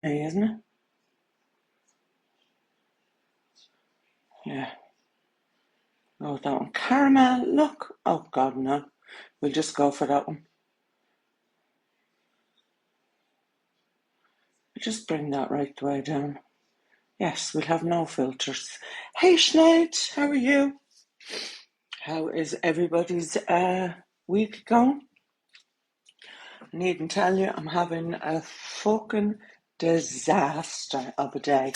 isn't it? Yeah. Oh, that one. Caramel, look. Oh, God, no. We'll just go for that one. Just bring that right the way down. Yes, we'll have no filters. Hey, Sinead, how are you? How is everybody's week going? I needn't tell you, I'm having a fucking disaster of a day.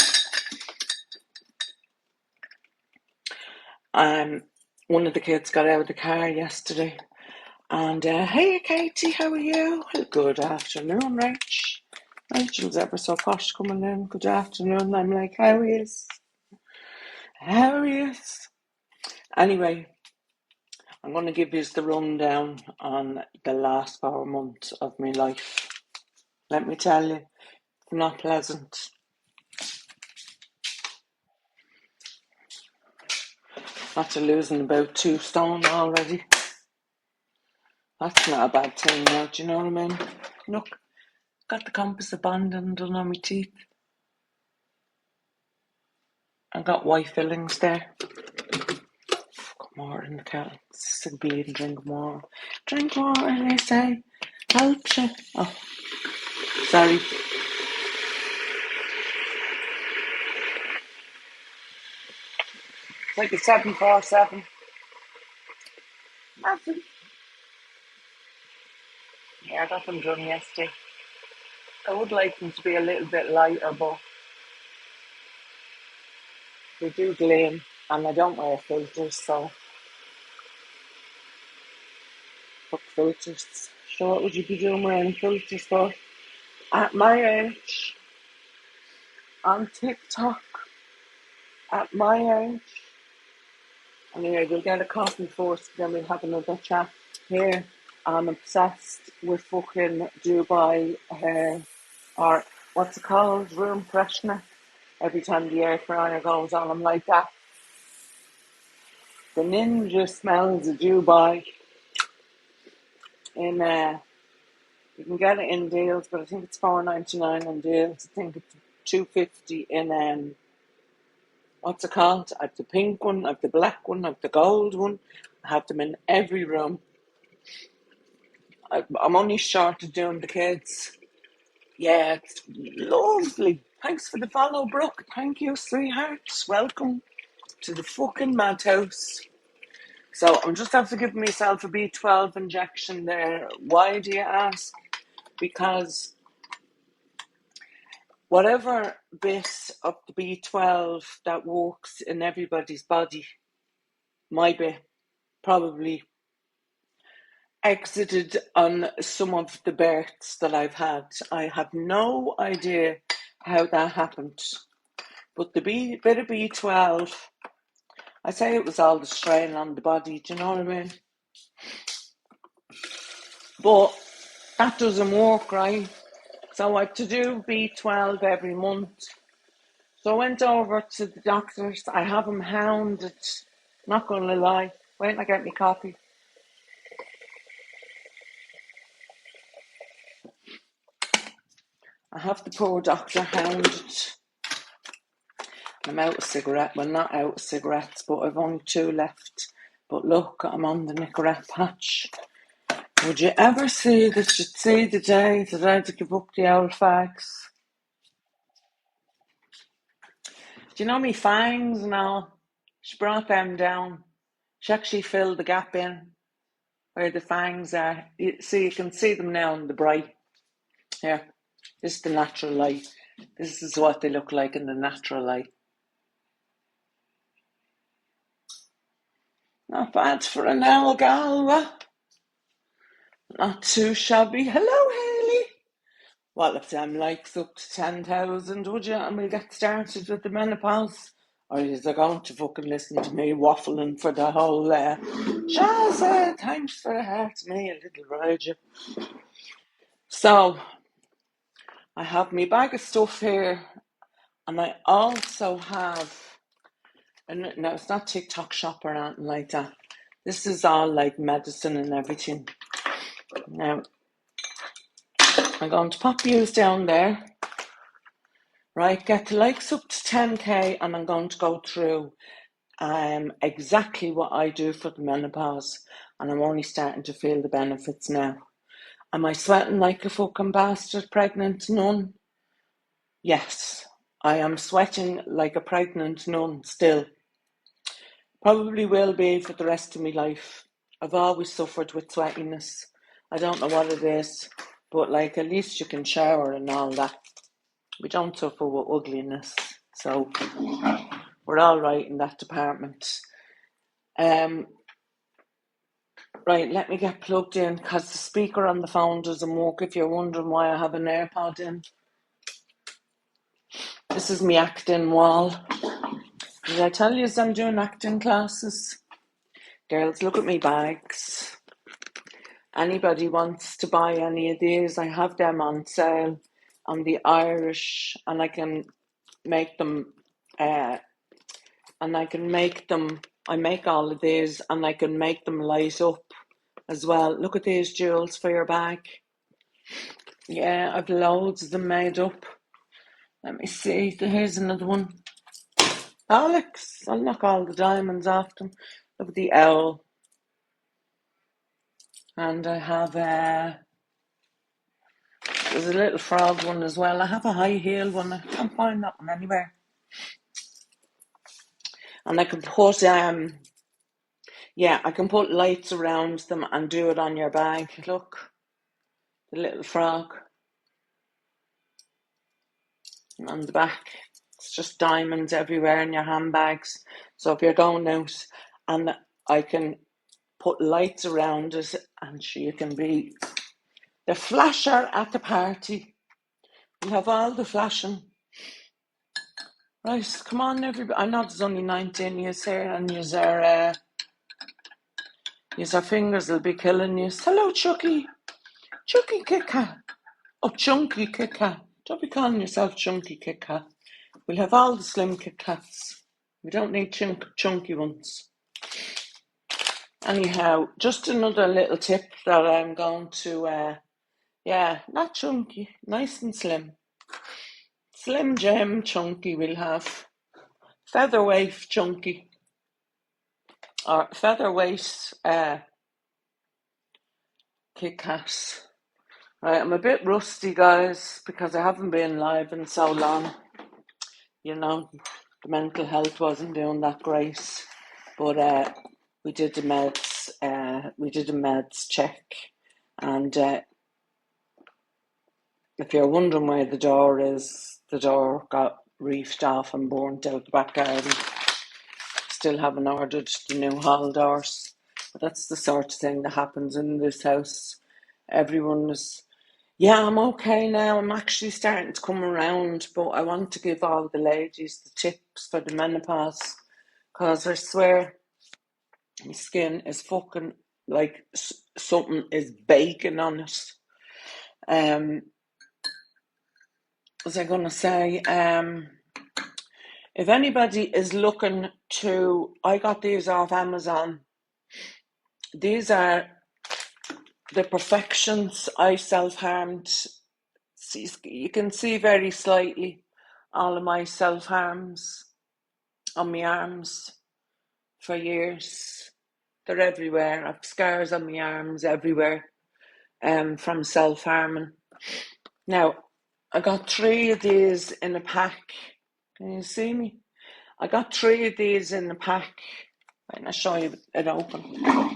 One of the kids got out of the car yesterday, and hey, Katie, how are you? Good afternoon, Rach. Rachel's ever so posh coming in. Good afternoon. I'm like, how is? How is? Anyway, I'm going to give you the rundown on the last 4 months of my life. Let me tell you, it's not pleasant. After losing about 2 stone already. That's not a bad thing now, do you know what I mean? Look, got the composite banding done on my teeth. I got white fillings there. Got more in the kettle. Sick bleeding, drink more. Drink water, they say. Helps you. Oh, sorry. It's like a 747. Nothing. Yeah, I got them done yesterday. I would like them to be a little bit lighter, but they do gleam, and I don't wear filters, so fuck filters. So what would you be doing wearing filters for? At my age, on TikTok, at my age. Anyway, we'll get a coffee first, then we'll have another chat here. I'm obsessed with fucking Dubai hair, or what's it called, room freshener. Every time the air fryer goes on, I'm like that. The ninja smells of Dubai. In you can get it in deals, but I think it's $4.99 in deals. I think it's $2.50 in what's it called? I have the pink one, I have the black one, I have the gold one. I have them in every room. I'm only short of doing the kids. Yeah, it's lovely. Thanks for the follow, Brooke. Thank you, sweethearts. Welcome to the fucking madhouse. So I'm just after giving myself a B12 injection there. Why do you ask? Because whatever bit of the B12 that works in everybody's body, my bit probably exited on some of the births that I've had. I have no idea how that happened. But the bit of B12, I say it was all the strain on the body, do you know what I mean? But that doesn't work, right? So I have to do B12 every month. So I went over to the doctors. I have them hounded. Not going to lie. Wait till I get me coffee. I have the poor doctor hounded. I'm out of cigarette. Well, not out of cigarettes, but I've only 2 left. But look, I'm on the Nicorette patch. Would you ever see that you'd see the day that I had to give up the old fags? Do you know me fangs and all? She brought them down. She actually filled the gap in where the fangs are. You can see them now in the bright. Here, this is the natural light. This is what they look like in the natural light. Not bad for an owl gal. Not too shabby. Hello, Hayley. Well, if them likes up to 10,000, would you? And we'll get started with the menopause. Or is they going to fucking listen to me waffling for the whole Shazza, thanks for the heart to me, a little Roger. So, I have my bag of stuff here, and I also have, and no, it's not TikTok shop or anything like that. This is all like medicine and everything. Now, I'm going to pop yous down there. Right, get the likes up to 10k, and I'm going to go through exactly what I do for the menopause, and I'm only starting to feel the benefits now. Am I sweating like a fucking bastard pregnant nun? Yes, I am sweating like a pregnant nun still. Probably will be for the rest of my life. I've always suffered with sweatiness. I don't know what it is, but like at least you can shower and all that. We don't suffer with ugliness, so we're all right in that department. Right, let me get plugged in because the speaker on the phone doesn't work. If you're wondering why I have an AirPod in, this is me acting wall. Did I tell you I'm doing acting classes? Girls, look at me bags. Anybody wants to buy any of these, I have them on sale on the Irish, and I can make them, I make all of these, and I can make them light up as well. Look at these jewels for your bag. Yeah, I've loads of them made up. Let me see, here's another one. Alex, I'll knock all the diamonds off them. Look at the owl. And I have, there's a little frog one as well. I have a high heel one. I can't find that one anywhere. And I can put, I can put lights around them and do it on your bag. Look, the little frog on the back. It's just diamonds everywhere in your handbags. So if you're going out, and I can put lights around it, and you can be the flasher at the party. We have all the flashing. Right, come on, everybody. I know there's only 19 years here, and your fingers will be killing you. Hello, Chucky. Chucky Kit Kat. Oh, Chunky Kit Kat. Don't be calling yourself Chunky Kit Kat. We'll have all the slim Kit Kats. We don't need chunky ones. Anyhow, just another little tip that I'm going to, not chunky, nice and slim. Slim Jim Chunky we'll have. Featherweight Chunky. Or featherweight Kit Kat. Right, I'm a bit rusty, guys, because I haven't been live in so long. You know, the mental health wasn't doing that great. But we did the meds check. And if you're wondering where the door is, the door got reefed off and burnt out the back garden. Still haven't ordered the new hall doors. But that's the sort of thing that happens in this house. Everyone is, I'm okay now. I'm actually starting to come around, but I want to give all the ladies the tips for the menopause, because I swear my skin is fucking like something is baking on it. Was I going to say, if anybody is looking to, I got these off Amazon. These are the Perfections I self-harmed. You can see very slightly all of my self-harms on my arms for years. They're everywhere. I've scars on my arms everywhere from self-harming. Now, I got 3 of these in a pack. Can you see me? I got 3 of these in the pack. Right, I'll show you it open.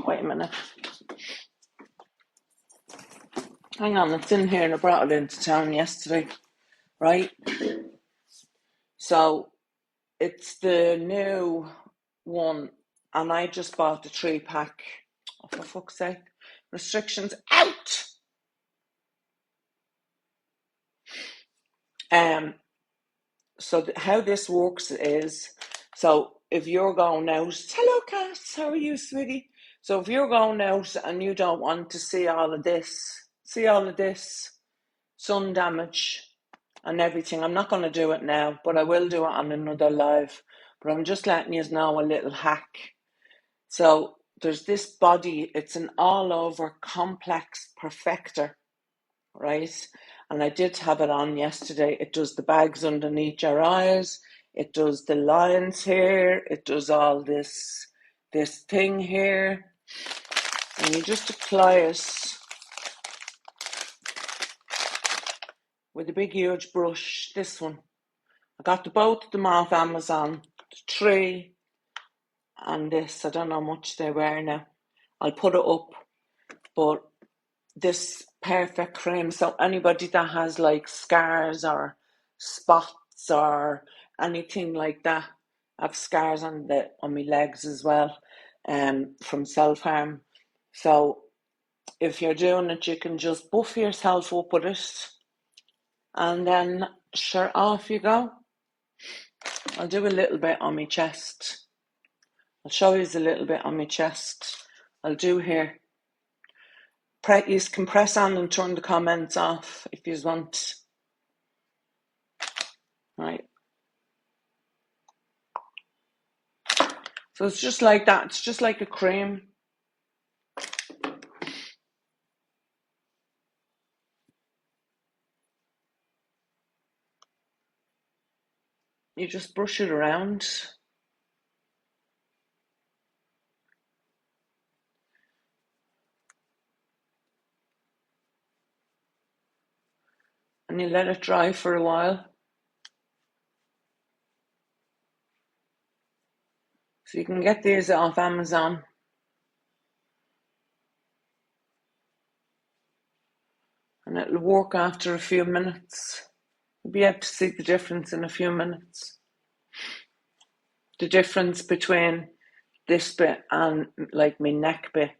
Wait a minute. Hang on, it's in here and I brought it into town yesterday. Right? So, it's the new one, and I just bought the 3-pack. Oh, for fuck's sake. Restrictions out! So how this works is, so if you're going out, hello Cass, how are you, sweetie? So if you're going out and you don't want to see all of this, sun damage and everything, I'm not going to do it now, but I will do it on another live. But I'm just letting you know a little hack. So there's this body, it's an all-over complex perfector, right? And I did have it on yesterday. It does the bags underneath your eyes. It does the lines here. It does all this thing here. And you just apply it with a big huge brush. This one. I got both of them off Amazon. The 3 and this. I don't know how much they were now. I'll put it up. But this perfect cream, so anybody that has like scars or spots or anything like that, I have scars on my legs as well, from self-harm. So if you're doing it, you can just buff yourself up with it, and then sure, off you go. I'll do a little bit on my chest. I'll show you a little bit on my chest. I'll do here. You can press on and turn the comments off if you want. Right. So it's just like that. It's just like a cream. You just brush it around. And you let it dry for a while. So you can get these off Amazon. And it'll work after a few minutes. You'll be able to see the difference in a few minutes. The difference between this bit and like my neck bit.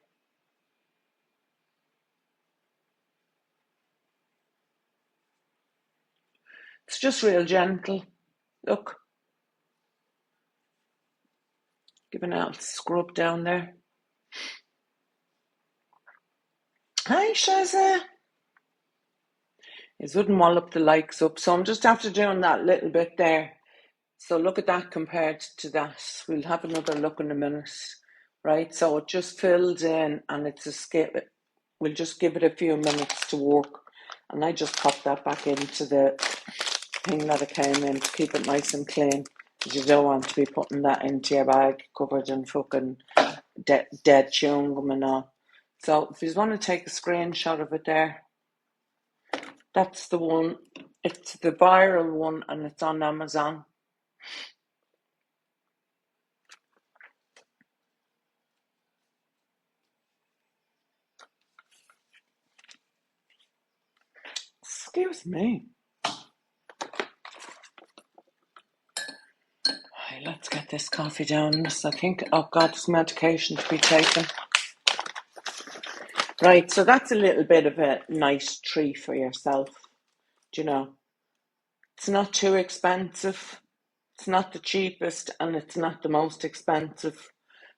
It's just real gentle. Look. Give it a little scrub down there. Hi, Shazza. It wouldn't wallop the likes up. So I'm just after doing that little bit there. So look at that compared to that. We'll have another look in a minute. Right, so it just filled in and it's a skip. We'll just give it a few minutes to work. And I just pop that back into the thing that it came in to keep it nice and clean. Because you don't want to be putting that into your bag covered in fucking dead chewing gum and all. So if you want to take a screenshot of it there, that's the one. It's the viral one and it's on Amazon. Excuse me. Right, let's get this coffee down. I think, oh God, there's medication to be taken. Right, so that's a little bit of a nice treat for yourself. Do you know? It's not too expensive. It's not the cheapest and it's not the most expensive.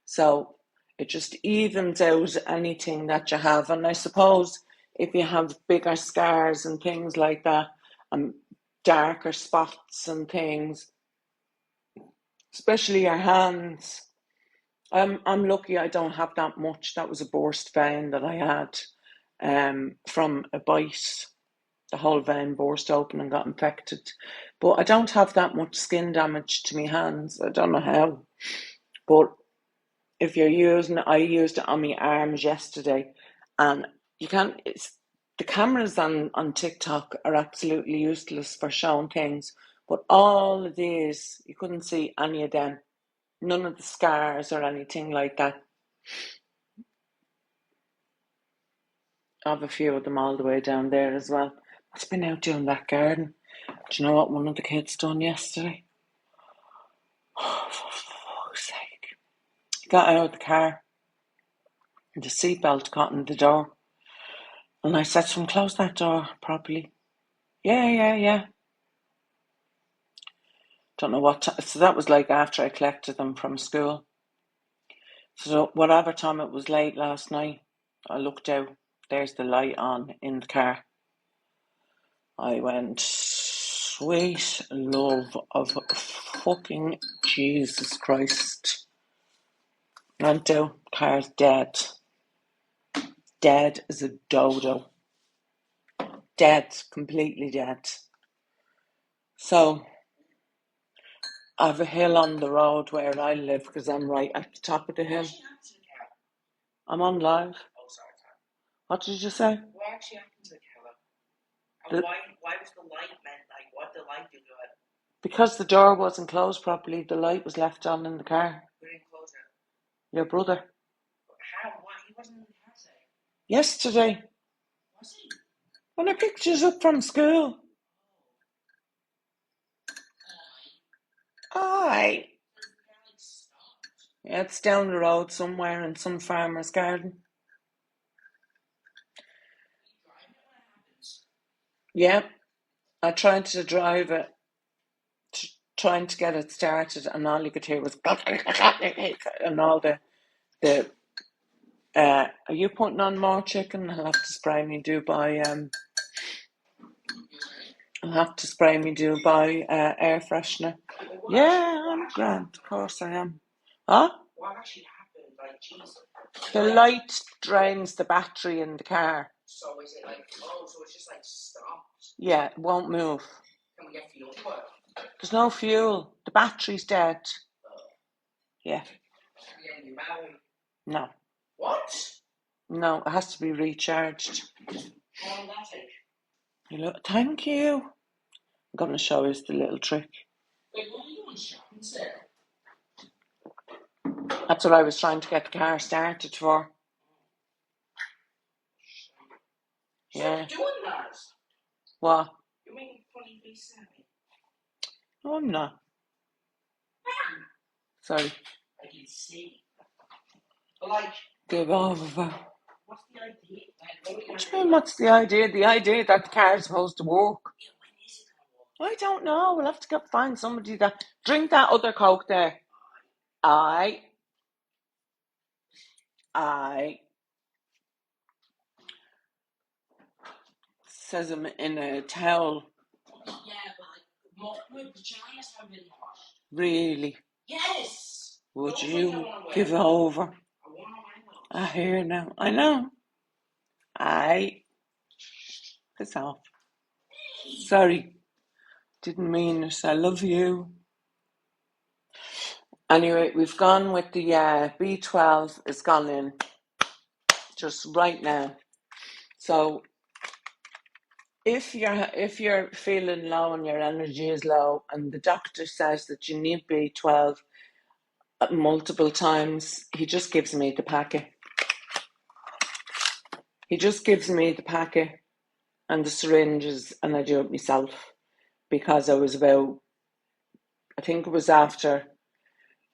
So it just evens out anything that you have. And I suppose if you have bigger scars and things like that, and darker spots and things, especially your hands. I'm lucky I don't have that much. That was a burst vein that I had from a bite. The whole vein burst open and got infected. But I don't have that much skin damage to my hands. I don't know how. But if you're using it, I used it on my arms yesterday. And you can't, the cameras on TikTok are absolutely useless for showing things. But all of these, you couldn't see any of them. None of the scars or anything like that. I have a few of them all the way down there as well. I've been out doing that garden. Do you know what one of the kids done yesterday? Oh, for fuck's sake. He got out of the car and the seatbelt got in the door. And I said to him, close that door properly. Yeah. Don't know what time. So that was like after I collected them from school. So whatever time it was late last night, I looked out. There's the light on in the car. I went, sweet love of fucking Jesus Christ. Went down, car's dead. Dead as a dodo. dead, completely dead. So I have a hill on the road where I live because I'm right at the top of the hill. I'm on live. What did you say? What actually happened to the killer? And why was the light meant? Like, what did the light do to it? Because the door wasn't closed properly, the light was left on in the car. Who didn't close it? Your brother. How? Why? He wasn't in the car today. Yesterday. Was he? When I picked you up from school. Aye. Yeah, it's down the road somewhere in some farmer's garden. Yeah, I tried to drive it, trying to get it started, and all you could hear was and all the are you putting on more chicken? I'll have to spray me Dubai. I'll have to spray me Dubai air freshener. Yeah, I'm grand. Of course I am. Huh? What actually happened? Like, Jesus. The light drains the battery in the car. So is it like, so it's just like stopped? Yeah, it won't move. Can we get fuel for it? There's no fuel. The battery's dead. Yeah. No. What? No, it has to be recharged. How long will that take? You look, thank you. I'm going to show you the little trick. Wait, what are you doing shopping, sir? That's what I was trying to get the car started for. Yeah. Stop doing that. What? You're making funny faces at me. No, I'm not. Sorry. I can see. But like, give over. What's the idea? What do you mean, what's the idea? The idea that the car is supposed to work. Yeah, when is it going to work? I don't know. We'll have to go find somebody that... Drink that other Coke there. Aye. Says I'm in a towel. Yeah, but like, my pajamas have been washed. Really? Yes! Would you give over? I hear now. I know. Aye. Piss off. Sorry. Didn't mean it. I love you. Anyway, we've gone with the B12. It's gone in just right now. So if you're feeling low and your energy is low, and the doctor says that you need B12 multiple times, he just gives me the packet. He just gives me the packet and the syringes, and I do it myself because I think it was after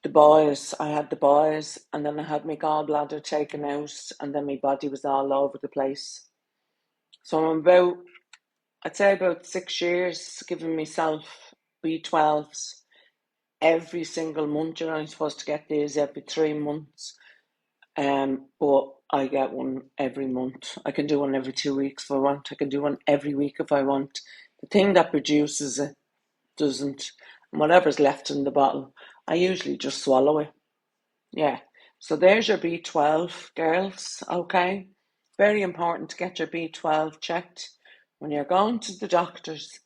the boys. I had the boys, and then I had my gallbladder taken out, and then my body was all over the place. So I'm I'd say about 6 years giving myself B12s every single month. You're only supposed to get these every 3 months. But I get one every month. I can do one every 2 weeks if I want. I can do one every week if I want. The thing that produces it doesn't. And whatever's left in the bottle, I usually just swallow it. Yeah. So there's your B12, girls. Okay. Very important to get your B12 checked. When you're going to the doctors,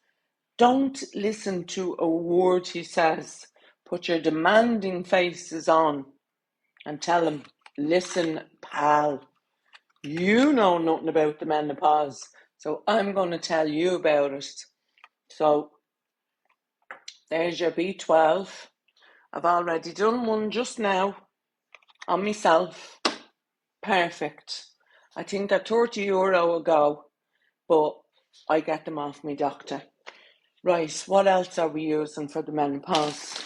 don't listen to a word he says. Put your demanding faces on and tell him, listen, pal, you know nothing about the menopause, so I'm going to tell you about it. So there's your B12. I've already done one just now on myself. Perfect. I think they're €30 a go, but I get them off my doctor. Right, what else are we using for the menopause?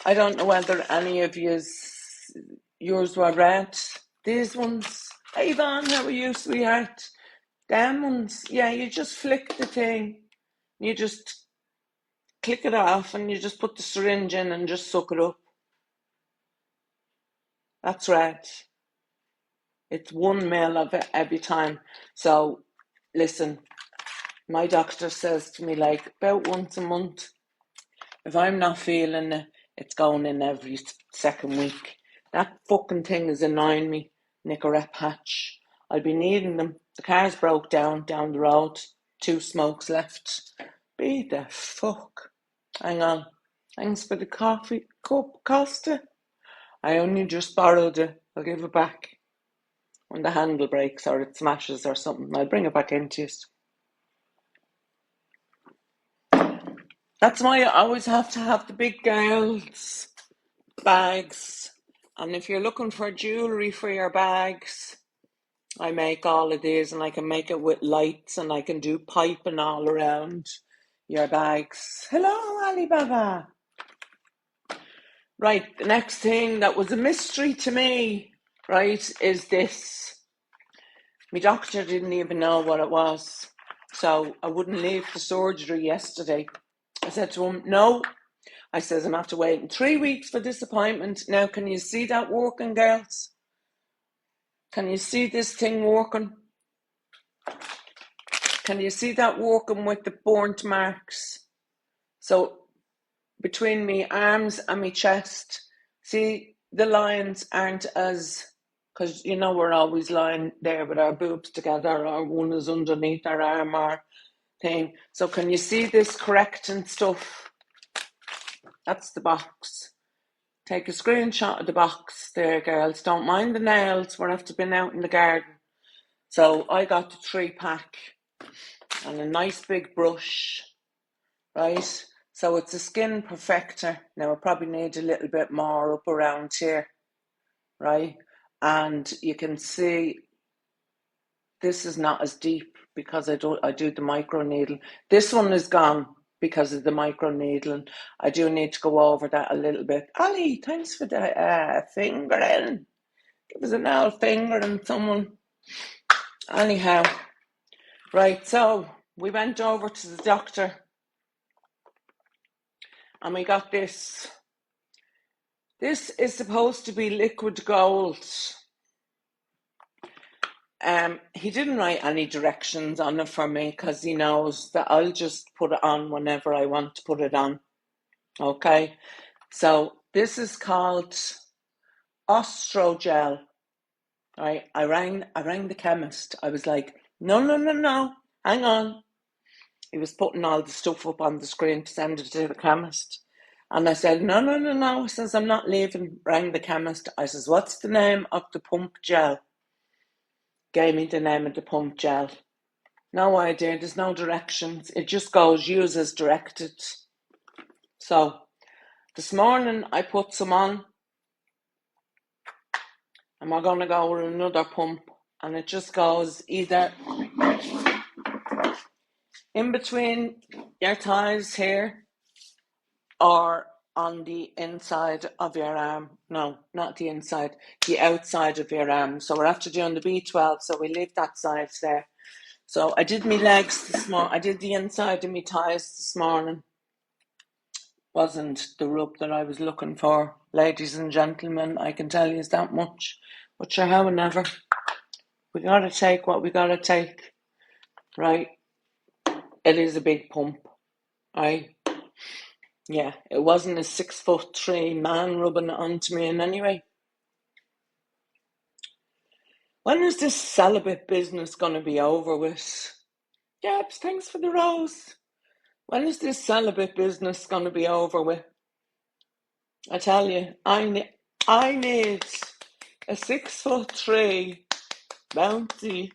I don't know whether any of yours were red. These ones. Hey, Yvonne, how are you, sweetheart? Them ones. Yeah, you just flick the thing. You just click it off and you just put the syringe in and just suck it up. That's red. It's 1 ml of it every time. So, listen, my doctor says to me, like, about once a month. If I'm not feeling it, it's going in every second week. That fucking thing is annoying me, Nicorette patch. I'll be needing them. The car's broke down the road. 2 smokes left. Be the fuck. Hang on. Thanks for the coffee cup, Costa. I only just borrowed it. I'll give it back when the handle breaks or it smashes or something. I'll bring it back into you. That's why I always have to have the big girls' bags. And if you're looking for jewellery for your bags, I make all of these, and I can make it with lights, and I can do piping all around your bags. Hello, Alibaba. Right, the next thing that was a mystery to me, right, is this. My doctor didn't even know what it was, so I wouldn't leave the surgery yesterday. I said to him, no. I says, I'm after waiting 3 weeks for this appointment. Now, can you see that working, girls? Can you see this thing working? Can you see that working with the burnt marks? So between me arms and my chest, see, the lines aren't as, because you know we're always lying there with our boobs together, or one is underneath our arm or thing. So can you see this correcting stuff? That's the box. Take a screenshot of the box there, girls. Don't mind the nails. We're after been out in the garden. So I got the 3-pack and a nice big brush, right? So it's a skin perfector. Now I probably need a little bit more up around here, right? And you can see this is not as deep because I do the micro needle. This one is gone because of the micro needling. I do need to go over that a little bit. Ali, thanks for the fingering. Give us an old finger and someone. Anyhow, right, so we went over to the doctor and we got this. This is supposed to be liquid gold. He didn't write any directions on it for me because he knows that I'll just put it on whenever I want to put it on. Okay, so this is called Ostrogel. Right, I rang the chemist. I was like, no, hang on. He was putting all the stuff up on the screen to send it to the chemist. And I said, no. I says, I'm not leaving. Rang the chemist. I says, what's the name of the pump gel? Gave me the name of the pump gel. No idea. There's no directions. It just goes, use as directed. So this morning I put some on. And we're going to go with another pump. And it just goes either in between your thighs here or on the inside of your arm. No, not the inside, the outside of your arm. So we're after doing the B12, so we leave that side there. So I did my legs this morning. I did the inside of my thighs this morning. Wasn't the rub that I was looking for, ladies and gentlemen. I can tell you that much. But sure, however, we gotta take what we gotta take, right? It is a big pump, right? Yeah, it wasn't a 6'3" man rubbing it onto me in any way. When is this celibate business going to be over with? Yep, thanks for the rose. When is this celibate business going to be over with? I tell you, I need a 6'3" bouncy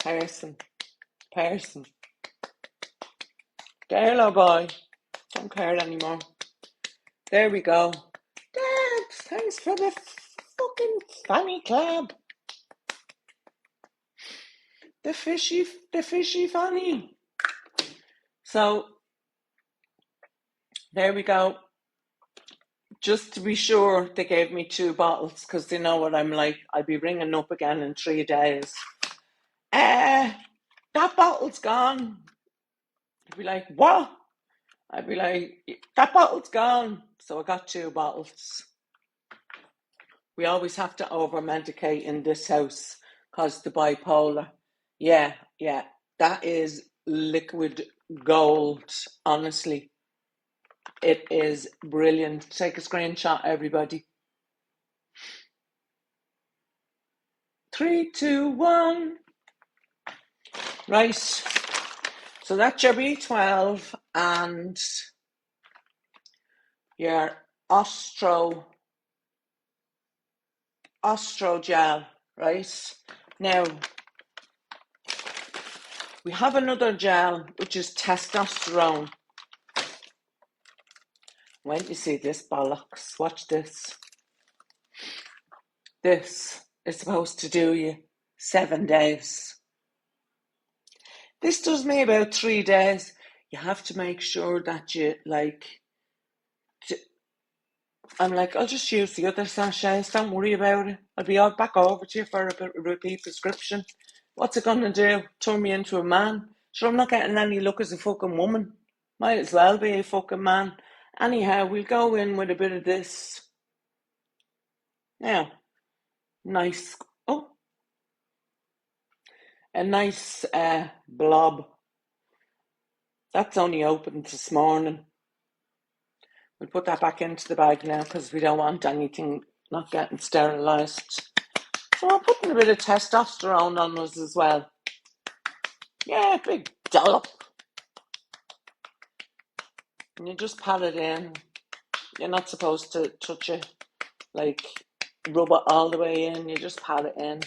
person. Girl or boy, don't care anymore. There we go. Dad, thanks for the fucking fanny club. The fishy fanny. So, there we go. Just to be sure, they gave me 2 bottles because they know what I'm like. I'll be ringing up again in 3 days. That bottle's gone. I'd be like, what? I'd be like, that bottle's gone. So I got 2 bottles. We always have to over-medicate in this house because the bipolar. Yeah, that is liquid gold, honestly. It is brilliant. Take a screenshot, everybody. 3, 2, 1. Right. So that's your B12 and your Ostro gel, right? Now, we have another gel, which is testosterone. When you see this bollocks, watch this. This is supposed to do you 7 days. This does me about 3 days. You have to make sure that you, I'm like, I'll just use the other sachets, don't worry about it. I'll be back over to you for a repeat prescription. What's it gonna do? Turn me into a man? Sure, I'm not getting any look as a fucking woman. Might as well be a fucking man. Anyhow, we'll go in with a bit of this. Now, nice, a nice blob. That's only opened this morning. We'll put that back into the bag now because we don't want anything not getting sterilised. So I'm putting a bit of testosterone on us as well. Yeah, big dollop. And you just pat it in. You're not supposed to touch it, like rub it all the way in. You just pat it in.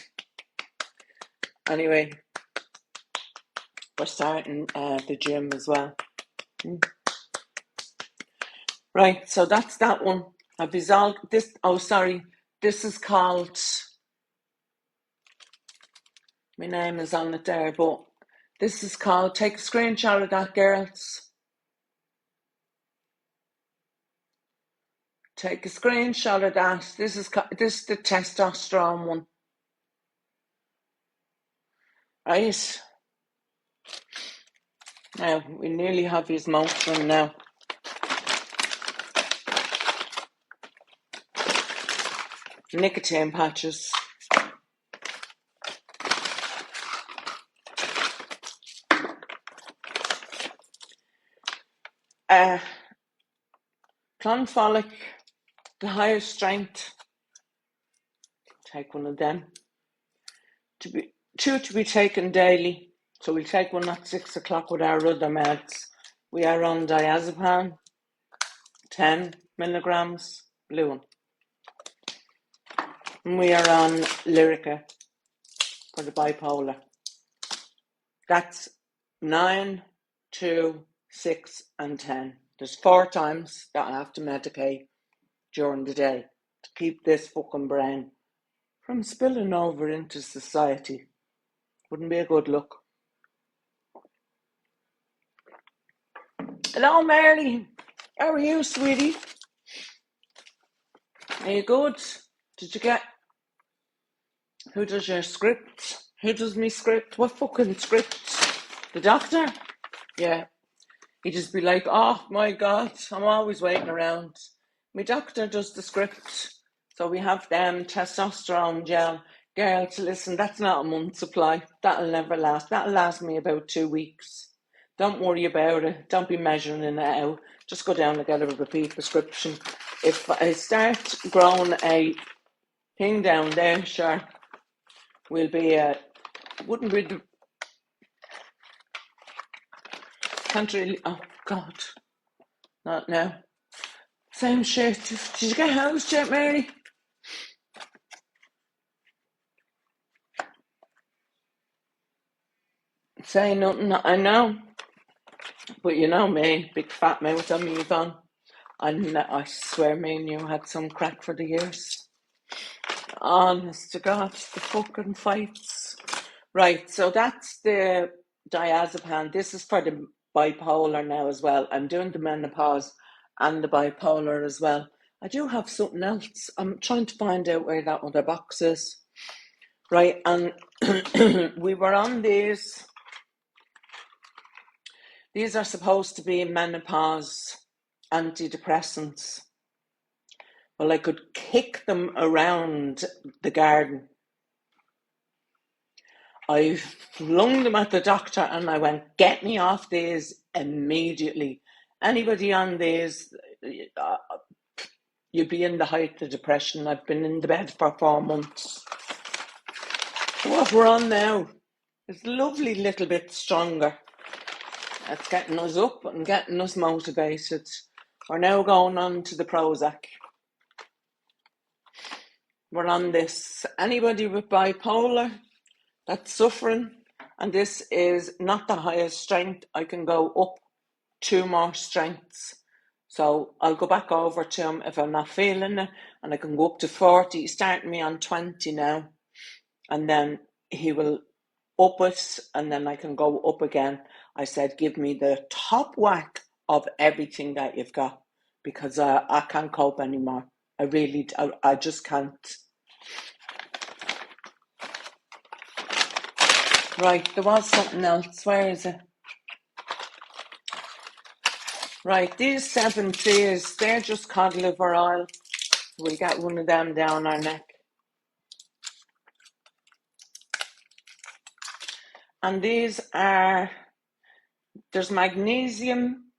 Anyway, we're starting the gym as well. Right, so that's that one. I've dissolved this. Oh, sorry. This is called, my name is on it there, but this is called, take a screenshot of that, girls. Take a screenshot of that. This is the testosterone one. Right. Now, we nearly have his mouth run now. Nicotine patches. Clonfolic, the highest strength. Take one of them. Two to be taken daily. So we'll take one at 6 o'clock with our other meds. We are on diazepam, 10 milligrams, blue one. And we are on Lyrica for the bipolar. That's 9, 2, 6, and 10. There's 4 times that I have to medicate during the day to keep this fucking brain from spilling over into society. Wouldn't be a good look. Hello, Mary. How are you, sweetie? Are you good? Did you get... Who does your script? Who does me script? What fucking script? The doctor? Yeah. He'd just be like, oh my God, I'm always waiting around. My doctor does the script. So we have them testosterone gel. Girls, listen, that's not a month's supply. That'll never last. That'll last me about 2 weeks. Don't worry about it. Don't be measuring it out. Just go down and get a repeat prescription. If I start growing a thing down there, sure, we'll be, wouldn't be, can't really, oh God, not now. Same shit. Did you get housed yet, Mary? Say nothing, I know. But you know me, big fat mouth on me, Yvonne. I swear me and you had some crack for the years. Honest to God, the fucking fights. Right, so that's the diazepam. This is for the bipolar now as well. I'm doing the menopause and the bipolar as well. I do have something else. I'm trying to find out where that other box is. Right, and we were on these. These are supposed to be menopause antidepressants. Well, I could kick them around the garden. I flung them at the doctor and I went, get me off these immediately. Anybody on these, you'd be in the height of depression. I've been in the bed for 4 months. So what we're on now is a lovely little bit stronger. It's getting us up and getting us motivated. We're now going on to the Prozac. We're on this. Anybody with bipolar that's suffering, and this is not the highest strength. I can go up 2 more strengths. So I'll go back over to him if I'm not feeling it, and I can go up to 40. He's starting me on 20 now, and then he will up it, and then I can go up again. I said, give me the top whack of everything that you've got, because I can't cope anymore. I just can't. Right, there was something else. Where is it? Right, these 7 C's, they're just cod liver oil. We'll get one of them down our neck. And these are, there's magnesium,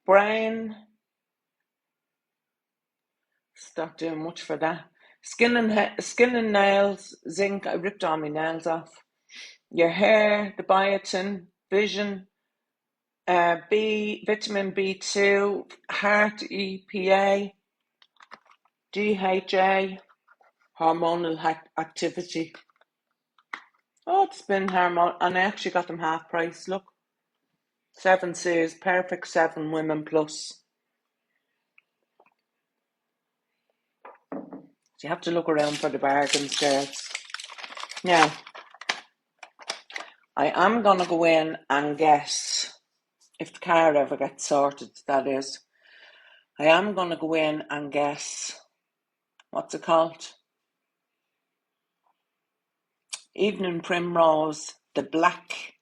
brain, it's not doing much for that. Skin and nails, zinc, I ripped all my nails off. Your hair, the biotin, vision, vitamin B2, heart, EPA, DHA, hormonal activity. Oh, it's been hormonal, and I actually got them half price, look. 7 C's, perfect 7 women plus. So you have to look around for the bargains, girls. Now, I am going to go in and guess, if the car ever gets sorted, that is, I am going to go in and guess, what's it called? Evening Primrose, the black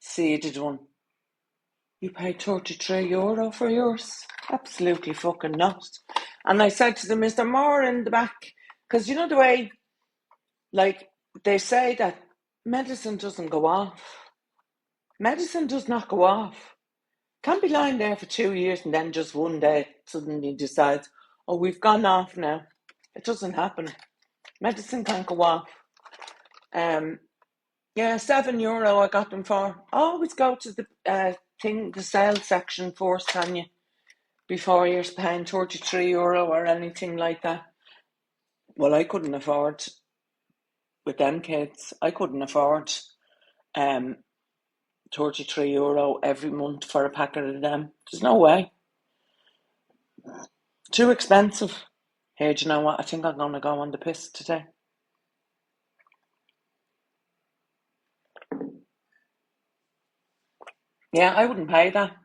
seeded one. You paid €33 for yours? Absolutely fucking not. And I said to them, is there more in the back? Because you know the way, like, they say that medicine doesn't go off. Medicine does not go off. Can't be lying there for 2 years and then just one day suddenly decides, oh, we've gone off now. It doesn't happen. Medicine can't go off. Yeah, €7 I got them for. Always go to the the sales section first, Tanya, before you're paying €33 or anything like that. Well, I couldn't afford, with them kids, I couldn't afford €33 every month for a packet of them. There's no way. Too expensive. Hey, do you know what? I think I'm going to go on the piss today. Yeah, I wouldn't pay that.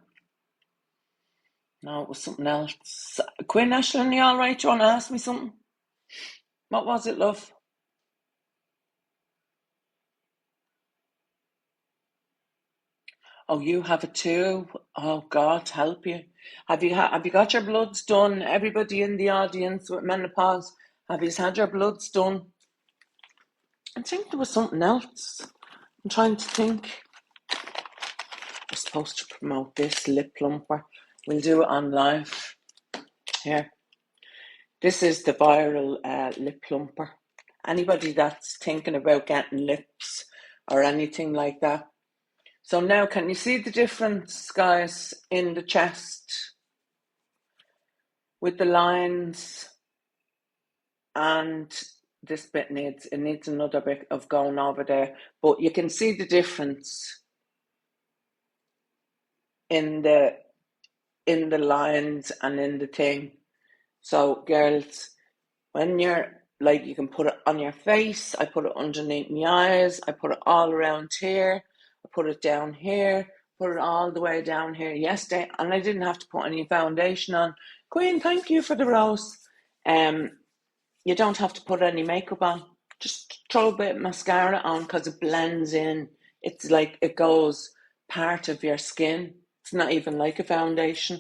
No, it was something else. Quinn, Ashlyn, you all right? Do you want to ask me something? What was it, love? Oh, you have it too? Oh, God help you. Have you got your bloods done? Everybody in the audience with menopause, have you had your bloods done? I think there was something else. I'm trying to think. I'm supposed to promote this lip plumper. We'll do it on live. Here. This is the viral lip plumper. Anybody that's thinking about getting lips or anything like that. So now, can you see the difference, guys, in the chest with the lines? And this bit needs another bit of going over there, but you can see the difference in the lines and in the thing. So, girls, when you're like, you can put it on your face. I put it underneath my eyes. I put it all around here. I put it down here. Put it all the way down here yesterday, and I didn't have to put any foundation on. Queen, thank you for the rose. You don't have to put any makeup on. Just throw a bit of mascara on because it blends in. It's like it goes part of your skin. It's not even like a foundation.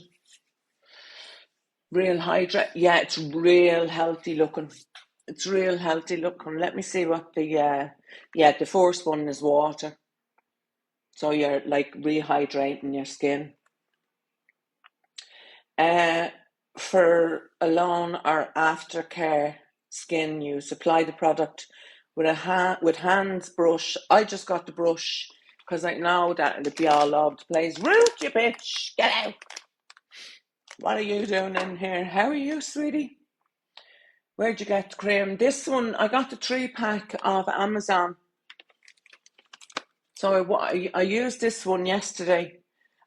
Real hydrate. Yeah, it's real healthy looking. It's real healthy looking. Let me see what the first one is water. So you're like rehydrating your skin. For alone or aftercare skin use, apply the product with hands brush. I just got the brush because I know that it'll be all over the place. Root, you bitch, get out. What are you doing in here? How are you, sweetie? Where'd you get the cream? This one, I got the 3-pack off Amazon. So I used this one yesterday,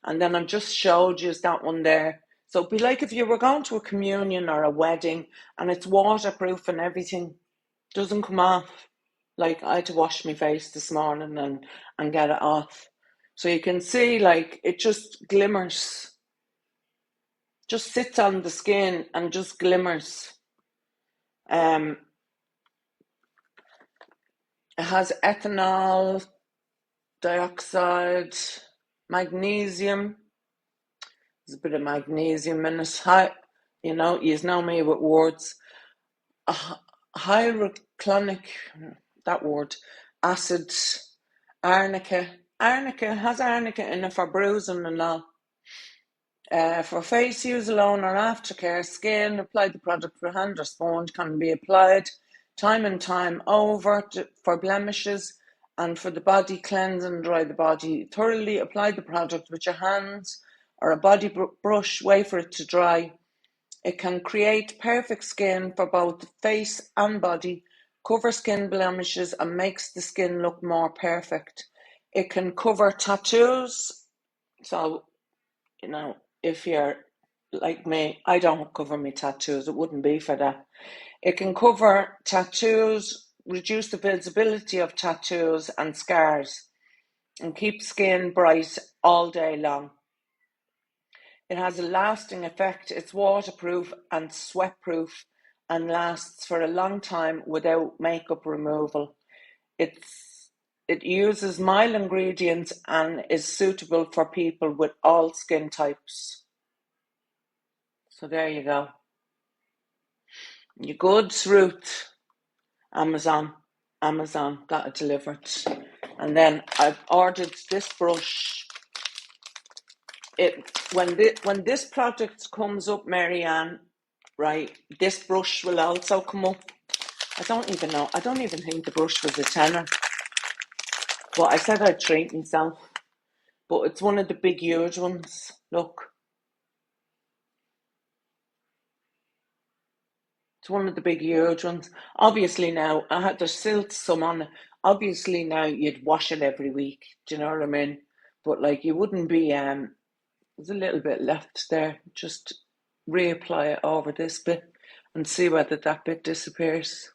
and then I just showed you that one there. So it'd be like if you were going to a communion or a wedding, and it's waterproof and everything. Doesn't come off. Like, I had to wash my face this morning and get it off. So you can see, like, it just glimmers. Just sits on the skin and just glimmers. It has ethanol, dioxide, magnesium. There's a bit of magnesium in it. You know me with words. Hyaluronic, that word, acid, arnica. Arnica has arnica in it for bruising and all. For face use alone or aftercare, skin, apply the product for hand or sponge, can be applied time and time over for blemishes, and for the body, cleanse and dry the body. Thoroughly apply the product with your hands or a body brush, wait for it to dry. It can create perfect skin for both face and body, cover skin blemishes and makes the skin look more perfect. It can cover tattoos. So, if you're like me, I don't cover my tattoos. It wouldn't be for that. It can cover tattoos, reduce the visibility of tattoos and scars, and keep skin bright all day long. It has a lasting effect. It's waterproof and sweatproof and lasts for a long time without makeup removal. It uses mild ingredients and is suitable for people with all skin types. So there you go. Your goods, Ruth. Amazon, got it delivered. And then I've ordered this brush. When this product comes up, Marianne, right, this brush will also come up. I don't even know. I don't even think the brush was a tenner. But I said I'd treat myself. But it's one of the big huge ones. Look. It's one of the big huge ones. Obviously now, there's still some on it. Obviously now you'd wash it every week. Do you know what I mean? But like you wouldn't be, there's a little bit left there. Just reapply it over this bit and see whether that bit disappears.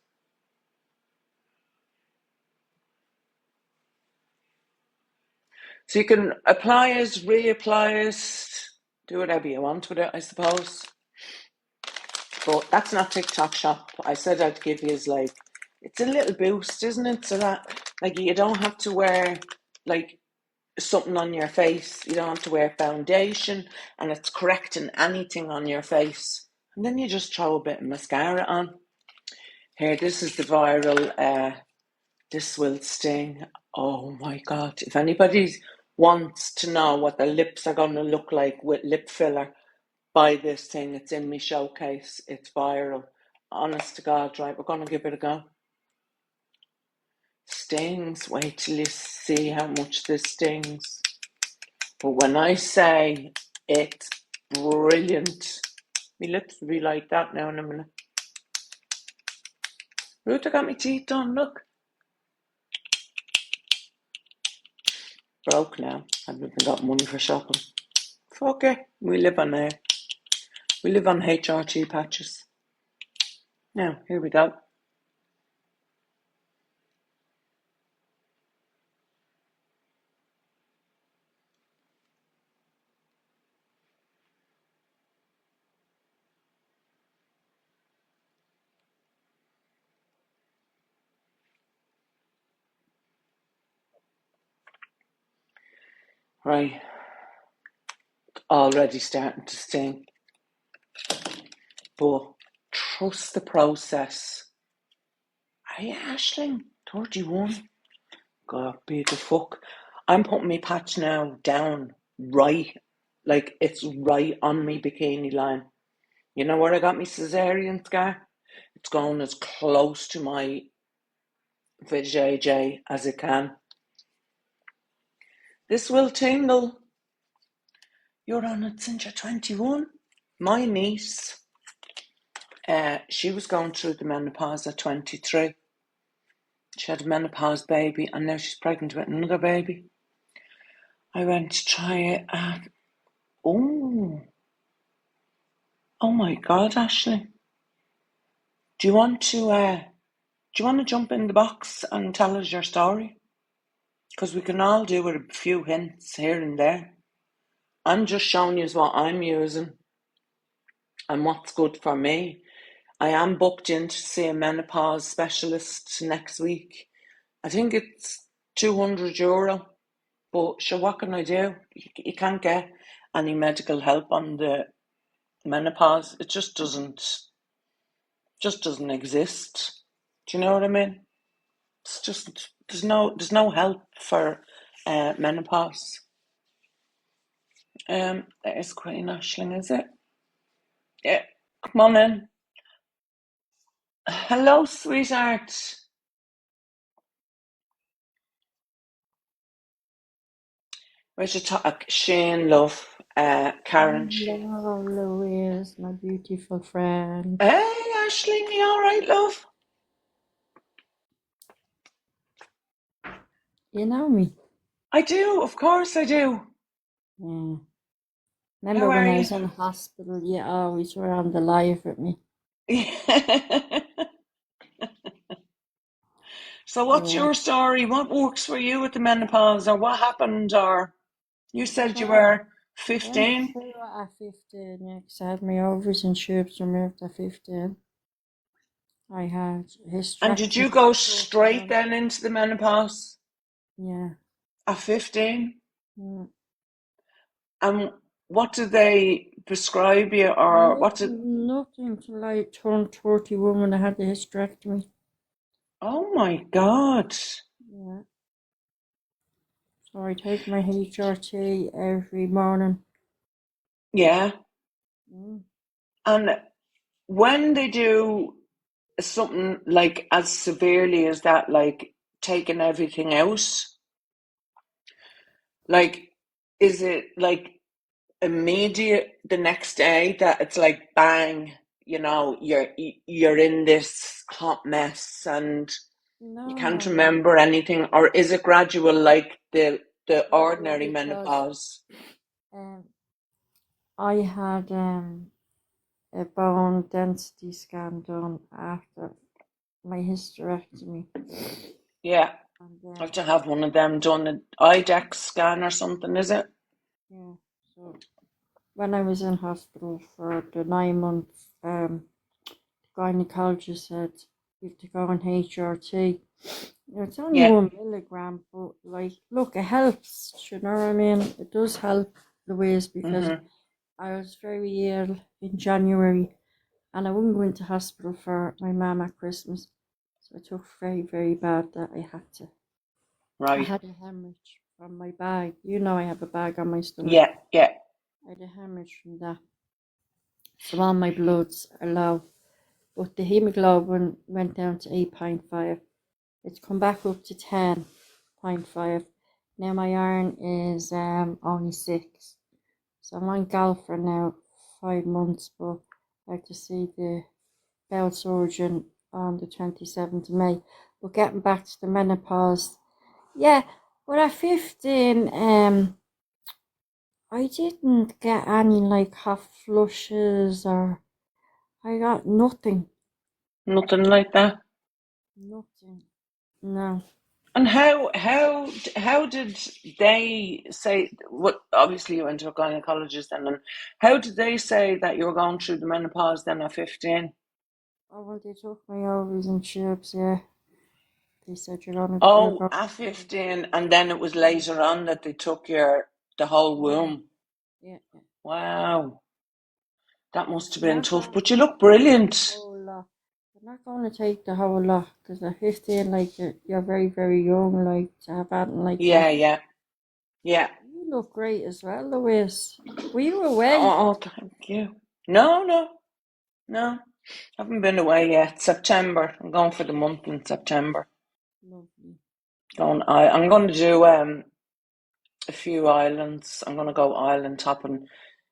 So you can apply it, reapply it, do whatever you want with it, I suppose. But that's not TikTok shop. I said I'd give you it's a little boost, isn't it? So that you don't have to wear something on your face. You don't have to wear foundation, and it's correcting anything on your face. And then you just throw a bit of mascara on. Here, this is the viral. This will sting. Oh my God! If anybody wants to know what the lips are going to look like with lip filler, buy this thing. It's in my showcase. It's viral. Honest to God, right? We're going to give it a go. Stings. Wait till you see how much this stings. But when I say it's brilliant, my lips will be like that now in a minute. Ruth, I got my teeth done, look. Broke now. I haven't even got money for shopping. Fuck it. We live on HRT patches. Now, here we go. Right. Already starting to sting. But trust the process. Are you Ashling? 31? God, be the fuck. I'm putting my patch now down right. It's right on me bikini line. You know where I got my cesarean scar? It's going as close to my vajayjay as it can. This will tingle. You're on it since you're 21. My niece, she was going through the menopause at 23. She had a menopause baby, and now she's pregnant with another baby. I went to try it at... Oh my God, Ashley. Do you want to jump in the box and tell us your story? Because we can all do with a few hints here and there. I'm just showing you what I'm using and what's good for me. I am booked in to see a menopause specialist next week. I think it's €200. But sure, what can I do? You can't get any medical help on the menopause. It just doesn't exist. Do you know what I mean? It's just there's no help for menopause. That is Queen Ashling, is it? Yeah, come on in. Hello, sweetheart. Where's your talk? Shane, love, Karen. Hello, Louise, my beautiful friend. Hey, Ashling, you all right, love? You know me? I do, of course I do. Yeah. How Remember when are I you? was in hospital, you always were on the live with me. So what's Yeah. your story? What works for you with the menopause, or what happened? Or you said you So were I went 15? through it at 15, yeah, 'cause I had my ovaries and tubes removed at 15. I had And did you hysterectomy go for straight 1. then into the menopause Yeah. at 15? Mm. And what did they prescribe you, or what did... Nothing till I turned 31 when I had the hysterectomy. Oh my God. Yeah. So I take my HRT every morning. Yeah. Mm. And when they do something like as severely as that, like taking everything out, like, is it like immediate the next day that it's like bang, you're in this hot mess and you can't No. remember anything, or is it gradual like the Gradual ordinary because menopause? um, I had a bone density scan done after my hysterectomy, Yeah, and I have to have one of them done, an IDEX scan or something, is it? yeah. So when I was in hospital for the 9 months, the gynecologist said you have to go on HRT. It's only Yeah. 1 milligram, but like, look, it helps. You know what I mean? It does help, Louise, because I was very ill in January and I wouldn't go into hospital for my mum at Christmas. So I took very, very bad that I Right. had a hemorrhage from my bag. You know I have a bag on my stomach. Yeah, yeah. I had a hemorrhage from that. So all my bloods are low. But the hemoglobin went down to 8.5. It's come back up to 10.5. Now my iron is only 6. So I'm on Galfra now, 5 months, but I have to see the bowel surgeon on the 27th of May. But getting back to the menopause, yeah, but at 15, I didn't get any like hot flushes or I got nothing. Nothing like that. Nothing. No. And how did they say what? Obviously, you went to a gynecologist, and how did they say that you were going through the menopause then at 15? Oh, well, they took my ovaries and tubes, yeah. They said you're Oh, going at 15, and then it was later on that they took the whole yeah, womb. yeah, yeah. Wow, that must have They're been not tough. going But to you look take the brilliant. whole lot. They're not going to take the whole lot because at 15, like you're very, very young, like to have anything like Yeah, that. yeah, yeah. You look great as well, Louise. Were you away? Oh, thank you. No, no, no. Haven't been away yet. September. I'm going for the month in September. Lovely. I'm going to do a few islands. I'm going to go island hopping.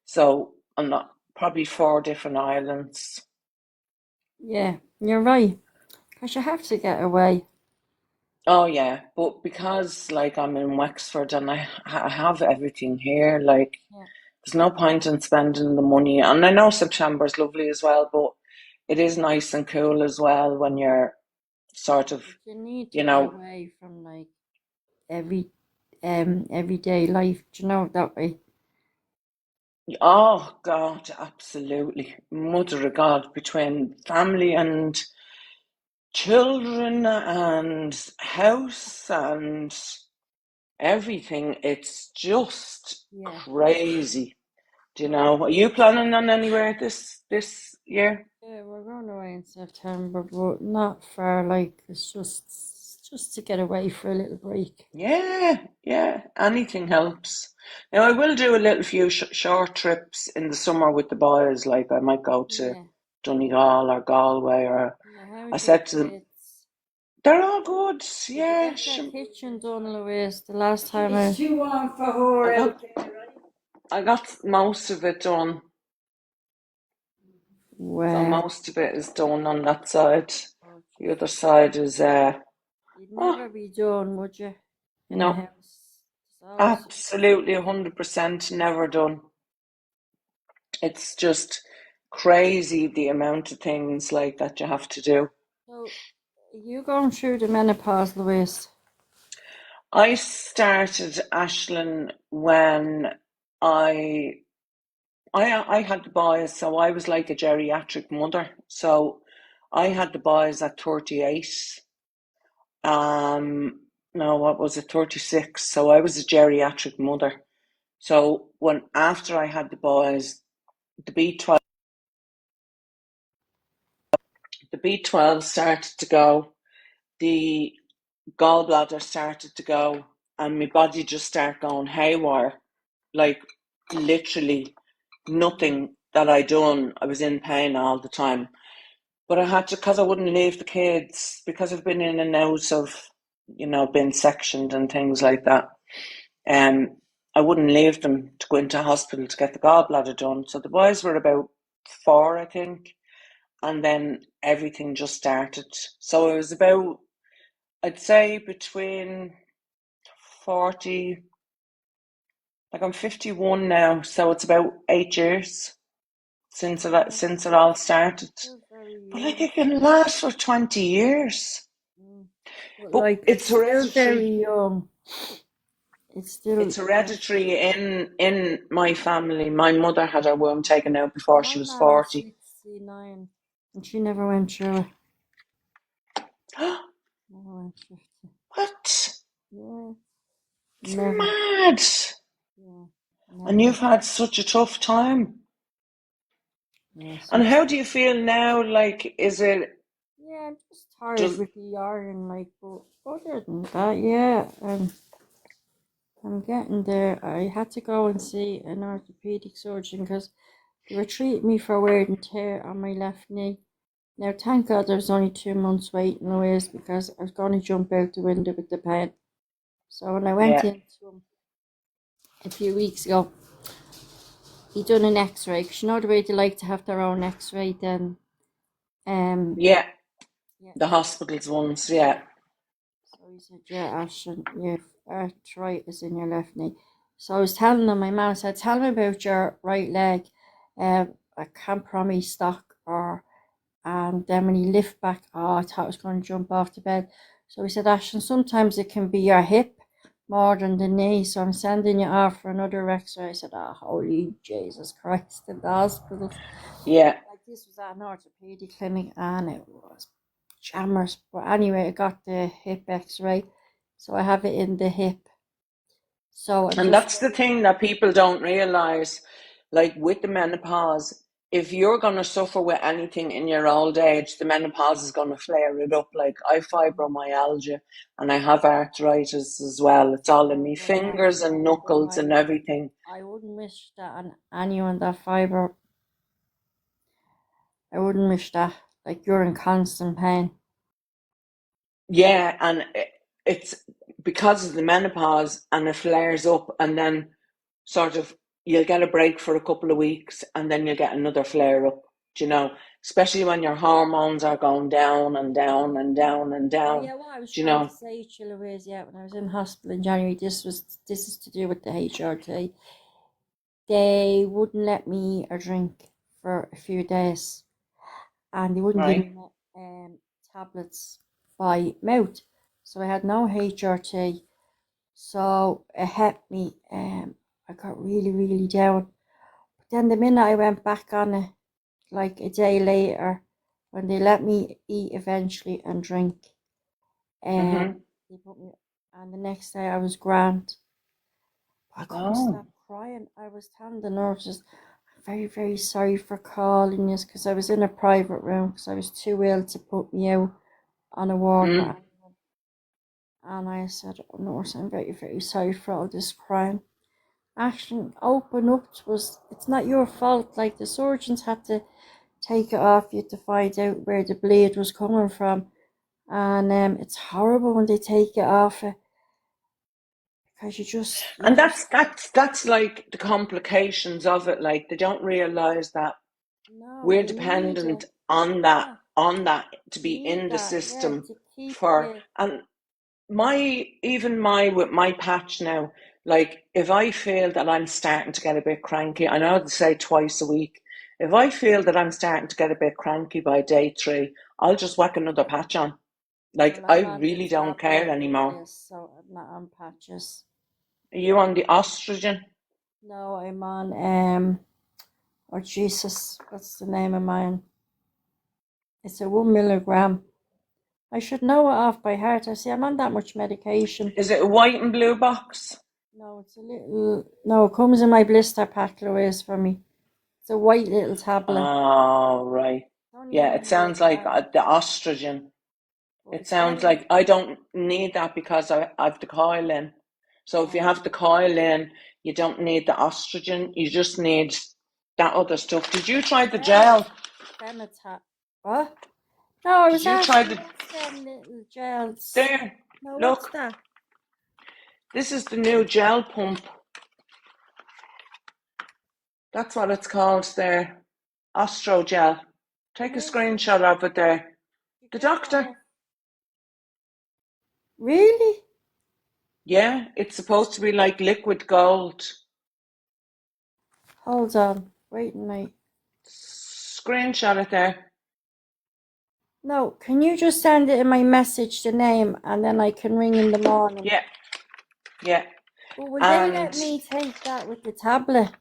So I'm not probably 4 different islands. Yeah, you're right. Because you have to get away. Oh yeah, but because like I'm in Wexford and I have everything here, like Yeah. there's no point in spending the money. And I know September's lovely as well, but it is nice and cool as well when you're sort of, But you need to you get know, away from like every everyday life, do you know, that way. oh God, absolutely. Mother of God, between family and children and house and everything, it's just Yeah. crazy. Do you know? Are you planning on anywhere this year? Yeah, we're going away in September, but not far, like it's just to get away for a little break. Yeah, yeah. Anything helps. Now I will do a little few short trips in the summer with the boys. Like I might go to Yeah. Donegal or Galway, or Yeah, I how's your said to them, kids? they're all good. Did you Yeah, get that kitchen done, Louise? The last time It's too warm for her I got out there, right? I got most of it done. So Well, most of it is done on that side. oh, The jeez. other side is You'd oh never be done, would you? In a no, house. There's always something. absolutely 100% never done. It's just crazy the amount of things like that you have to do. So, are you going through the menopause, Louise? I started Ashland when I I had the boys, so I was like a geriatric mother. So I had the boys at 38. Um, no, what was it, 36? So I was a geriatric mother. So when after I had the boys, the B12 the B12 started to go, the gallbladder started to go, and my body just started going haywire. Like literally nothing that I done, I was in pain all the time. But I had to, because I wouldn't leave the kids, because I've been in and out of, been sectioned and things like that. Um, I wouldn't leave them to go into hospital to get the gallbladder done. So the boys were about 4, I think, and then everything just started. So it was about, I'd say between 40, like I'm 51 now, so it's about 8 years Yeah, since it all started. still very But like young. it can last for 20 years. Mm. But But like, it's still very young. It's still, It's hereditary in my family. My mother had her womb taken out before my she was mom is 40. 69 and she never went through it. Never went through it. What? Yeah, It's never. mad. Yeah, And never. you've had such a tough time. Yeah, And such. how do you feel now? Like, is it Yeah, I'm just tired does with the iron, like, but other than that, yeah, I'm getting there. I had to go and see an orthopedic surgeon because they were treating me for wear and tear on my left knee. Now, thank God there was only 2 months waiting Louise because I was going to jump out the window with the pain. So when I went yeah, into him a few weeks ago, he done an X-ray because you know the way they like to have their own X-ray. Then, yeah, yeah. the hospitals ones, Yeah. yeah. So he said, yeah, Ashton, you've arthritis in your left knee. So I was telling him, my mum said, tell me about your right leg. I can't promise stock or, and then when he lift back, oh, I thought I was going to jump off the bed. So he said, Ashton, sometimes it can be your hip more than the knee. So I'm sending you off for another X-ray. I said, oh, holy Jesus Christ, in the hospital. Yeah. Like this was at an orthopedic clinic and it was jammers. But anyway, I got the hip X-ray, so I have it in the hip. So I'm And just that's the waiting. thing that people don't realize. Like with the menopause, if you're going to suffer with anything in your old age, the menopause is going to flare it up. Like I have fibromyalgia and I have arthritis as well. It's all in Oh me yeah, fingers and knuckles and everything. I wouldn't wish that on anyone that fiber. I wouldn't wish that. Like you're in constant pain. Yeah, and it's because of the menopause, and it flares up, and then sort of you'll get a break for a couple of weeks, and then you'll get another flare up. Do you know? Especially when your hormones are going down and down and down and Oh down. yeah, what I was Do you trying to know? say to you, Louise, yeah, when I was in hospital in January, this is to do with the HRT. They wouldn't let me eat or drink for a few days, and they wouldn't give Right. me tablets by mouth, so I had no HRT. So it helped me. I got really, really down. But then the minute I went back on it, like a day later, when they let me eat eventually and drink, Mm-hmm. they put me, and the next day I was grand. I couldn't Oh. stop crying. I was telling the nurses, I'm very, very sorry for calling this, because I was in a private room because I was too ill to put me out on a walk or Mm. anything. And I said, oh, nurse, I'm very, very sorry for all this crying. Actually, open up to us. It's not your fault. Like, the surgeons had to take it off you to find out where the bleed was coming from. And it's horrible when they take it off it, because you And just, that's like the complications of it. Like, they don't realize that no, we're you need dependent it. on Yeah, that to you be need in the that, yeah, system to keep for. you. And my with my patch now, like, if I feel that I'm starting to get a bit cranky, I know they say twice a week. If I feel that I'm starting to get a bit cranky by day 3, I'll just whack another patch on. Like, Well, I I'm on the really don't care tablet with anymore. this, so I'm not on patches. Are you on the estrogen? No, I'm on, oh Jesus, what's the name of mine? It's a 1 milligram. I should know it off by heart. I see I'm on that much medication. Is it a white and blue box? No, it's a little. No, it comes in my blister pack, Louise, for me. It's a white little tablet. Oh, right. It's only Yeah, it 1 sounds like milligram, the estrogen. but It it's sounds very. like I don't need that because I've the coil in. So if you have the Um, coil in, you don't need the estrogen. You just need that other stuff. Did you try the gel? Femitap. What? No, I Did was you try asking the what's them little gels. there? No, what's Look, that? this is the new gel pump. That's what it's called there. Ostro gel. Take a Where's it? screenshot of it there. You The get it doctor. off. Really? Yeah, it's supposed to be like liquid gold. Hold on. Wait a minute. Screenshot it there. No, can you just send it in my message, the name, and then I can ring in the morning? Yeah, yeah. But will they let And me take that with the tablet?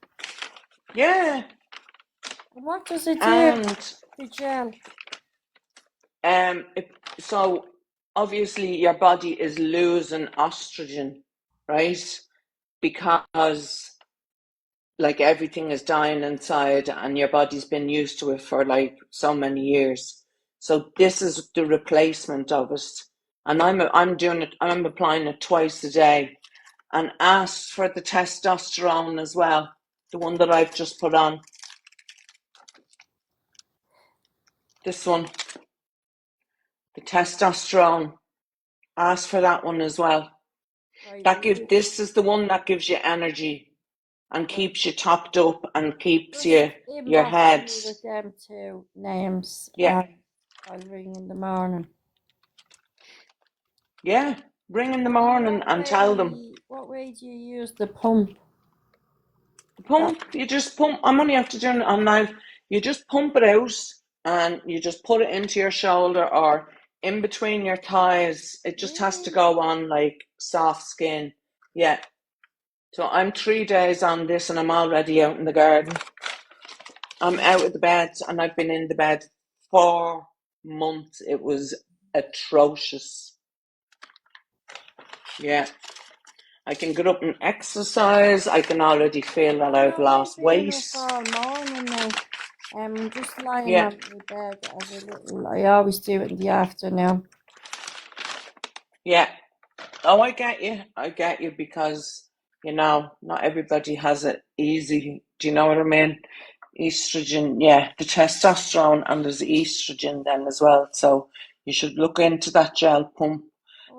yeah, And what does it do, and the gel? so obviously your body is losing estrogen, right? Because like everything is dying inside and your body's been used to it for like so many years. So this is the replacement of it. And I'm doing it, I'm applying it twice a day, and asked for the testosterone as well, the one that I've just put on. This one, the testosterone. Ask for that one as well. Right, That gives This is the one that gives you energy and right. keeps you topped up and keeps Just your inbox head. me with them two names, Yeah, and I'll ring in the morning. yeah. Ring in the And morning and tell them. what way do you use the pump? The That pump, you just pump. I'm only after doing it on now. You just pump it out and you just put it into your shoulder or in between your thighs. It just has to really? go on like soft skin. Yeah. So I'm 3 days on this and I'm already out in the garden. I'm out of the bed and I've been in the bed 4 months. It was atrocious. Yeah. I can get up and exercise. I can already feel that I've No, I'm lost doing weight. this all morning now. I'm just lying Yeah. on my bed as a little. I always do it in the afternoon. Yeah. Oh, I get you. I get you because, not everybody has it easy. Do you know what I mean? Estrogen, yeah, the testosterone, and there's estrogen then as well. So You should look into that gel pump.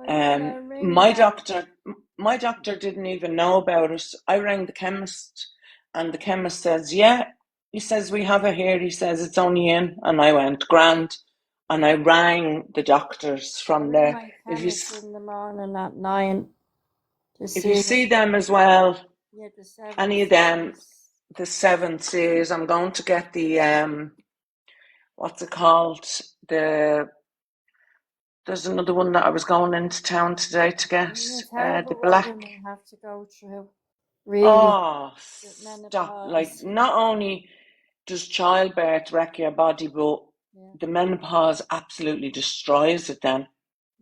My doctor didn't even know about it. I rang the chemist, and the chemist says, yeah, he says, we have it here. He says, it's only in. And I went, grand. And I rang the doctors from there. If you in the morning at 9 to if you see them as well, any of them, the 7Cs, I'm going to get the, what's it called? There's another one that I was going into town today to get. The black. Women have to go through. Really. Oh, stop. Like, not only does childbirth wreck your body, but the menopause absolutely destroys it then.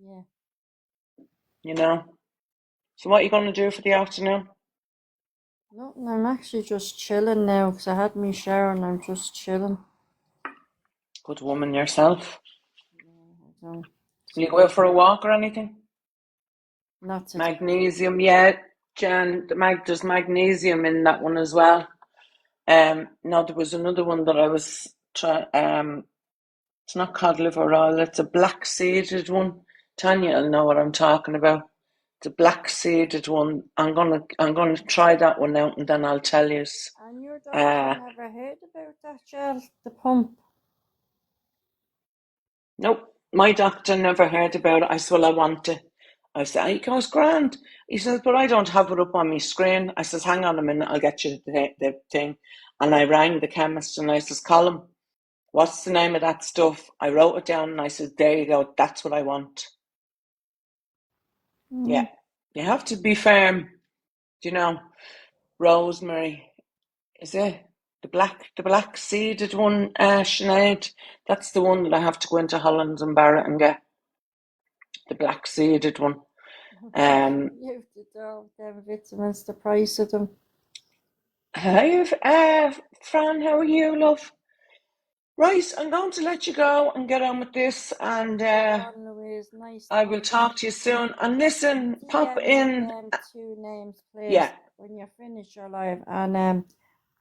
Yeah. You know? So what are you going to do for the afternoon? Nothing, I'm actually just chilling now because I had my shower and I'm just chilling. Good woman yourself. Yeah, I don't. Will you go out for a walk or anything? Not today. Magnesium, yeah. Jan, there's magnesium in that one as well. No, there was another one that I was trying. It's not cod liver oil. It's a black seeded one. Tanya will know what I'm talking about. It's a black seeded one. I'm gonna try that one out, and then I'll tell you. And your doctor never heard about that gel, the pump? Nope, my doctor never heard about it. I said, well, I want it. I said, he goes, grand. He says, but I don't have it up on my screen. I says, hang on a minute, I'll get you the thing. And I rang the chemist and I says, Colin, what's the name of that stuff? I wrote it down and I said, there you go, that's what I want. Yeah, you have to be firm. You know, rosemary, is it? The black seeded one, Sinead. That's the one that I have to go into Hollands and Barrett and get. The black seeded one. You have to do them vitamins, the price of them. Hi, Fran, how are you, love? Right, I'm going to let you go and get on with this, and I will talk to you soon. And listen, pop in. 2 names, please. Yeah. When you're finished your live, and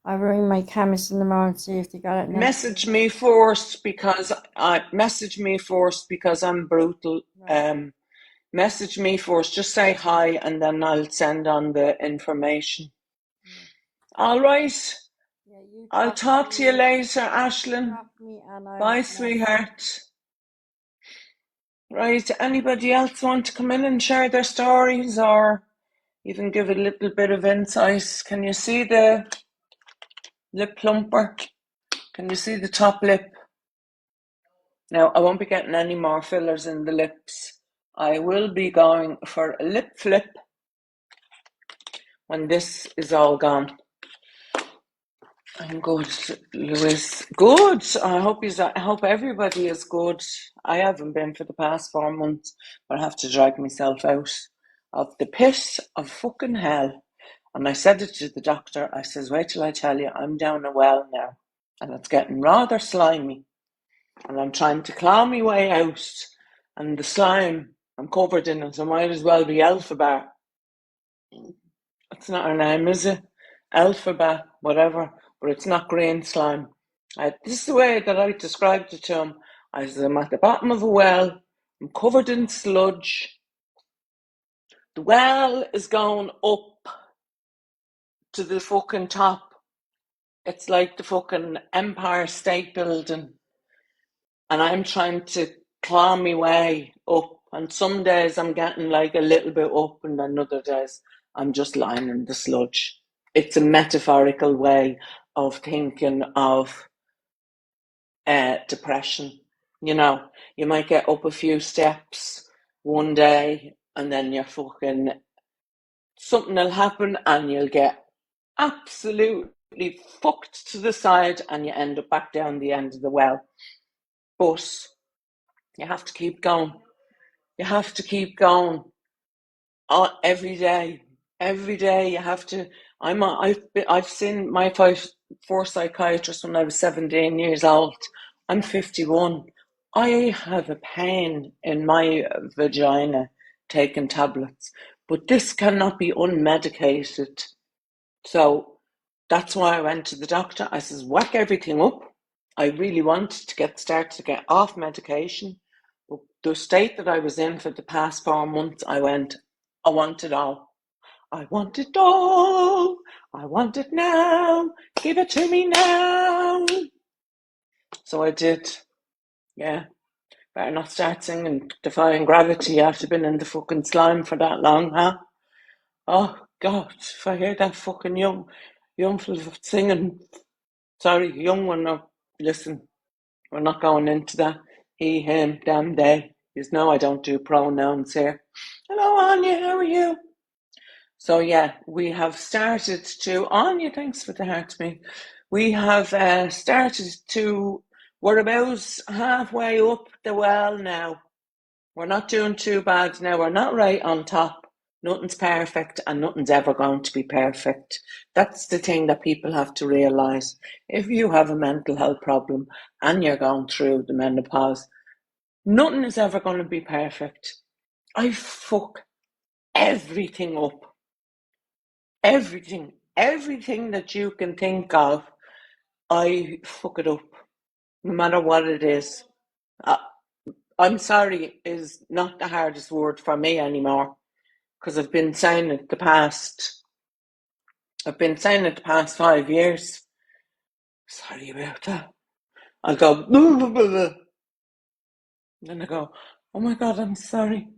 I'll ring my chemist in the morning and see if they got it. Message me first because I'm brutal. Right. Message me first. Just say hi, and then I'll send on the information. Yeah. All right. Yeah, I'll talk to you later, Ashlyn. Bye, sweetheart. Right. Anybody else want to come in and share their stories or even give a little bit of insight? Can you see the lip plumper? Can you see the top lip? Now, I won't be getting any more fillers in the lips. I will be going for a lip flip when this is all gone. I'm good, Louis. Good. I hope everybody is good. I haven't been for the past 4 months, but I have to drag myself out of the pit of fucking hell. And I said it to the doctor. I says, wait till I tell you, I'm down a well now, and it's getting rather slimy. And I'm trying to claw my way out, and the slime, I'm covered in it. So might as well be Alphabet. It's not her name, is it? Alphabet, whatever. But it's not green slime. This is the way that I described it to him. I said, I'm at the bottom of a well. I'm covered in sludge. The well is going up to the fucking top. It's like the fucking Empire State Building. And I'm trying to claw my way up. And some days I'm getting like a little bit up, and then other days I'm just lying in the sludge. It's a metaphorical way of thinking of depression. You know, you might get up a few steps one day, and then you're fucking, something will happen and you'll get absolutely fucked to the side and you end up back down the end of the well. But you have to keep going. You have to keep going. Every day. Every day you have to. I've seen my first psychiatrist when I was 17 years old. I'm 51. I have a pain in my vagina taking tablets, but this cannot be unmedicated. So that's why I went to the doctor. I says, whack everything up. I really wanted to get started to get off medication, but the state that I was in for the past 4 months, I went, I want it all. I want it all. I want it now. Give it to me now. So I did. Yeah. Better not start singing Defying Gravity after being in the fucking slime for that long, huh? Oh, God. If I hear that fucking young fella singing, sorry, young one, no, listen, we're not going into that. He, him, them, they. You know I don't do pronouns here. Hello, Anya, how are you? So yeah, we have started to, Anya, thanks for the heart to me. We have started to, we're about halfway up the well now. We're not doing too bad now. We're not right on top. Nothing's perfect and nothing's ever going to be perfect. That's the thing that people have to realise. If you have a mental health problem and you're going through the menopause, nothing is ever going to be perfect. I fuck everything up. Everything that you can think of, I fuck it up, no matter what it is. I'm sorry is not the hardest word for me anymore, because I've been saying it the past 5 years. Sorry about that. I'll go, blah, blah, blah, blah. Then I go, oh my God, I'm sorry.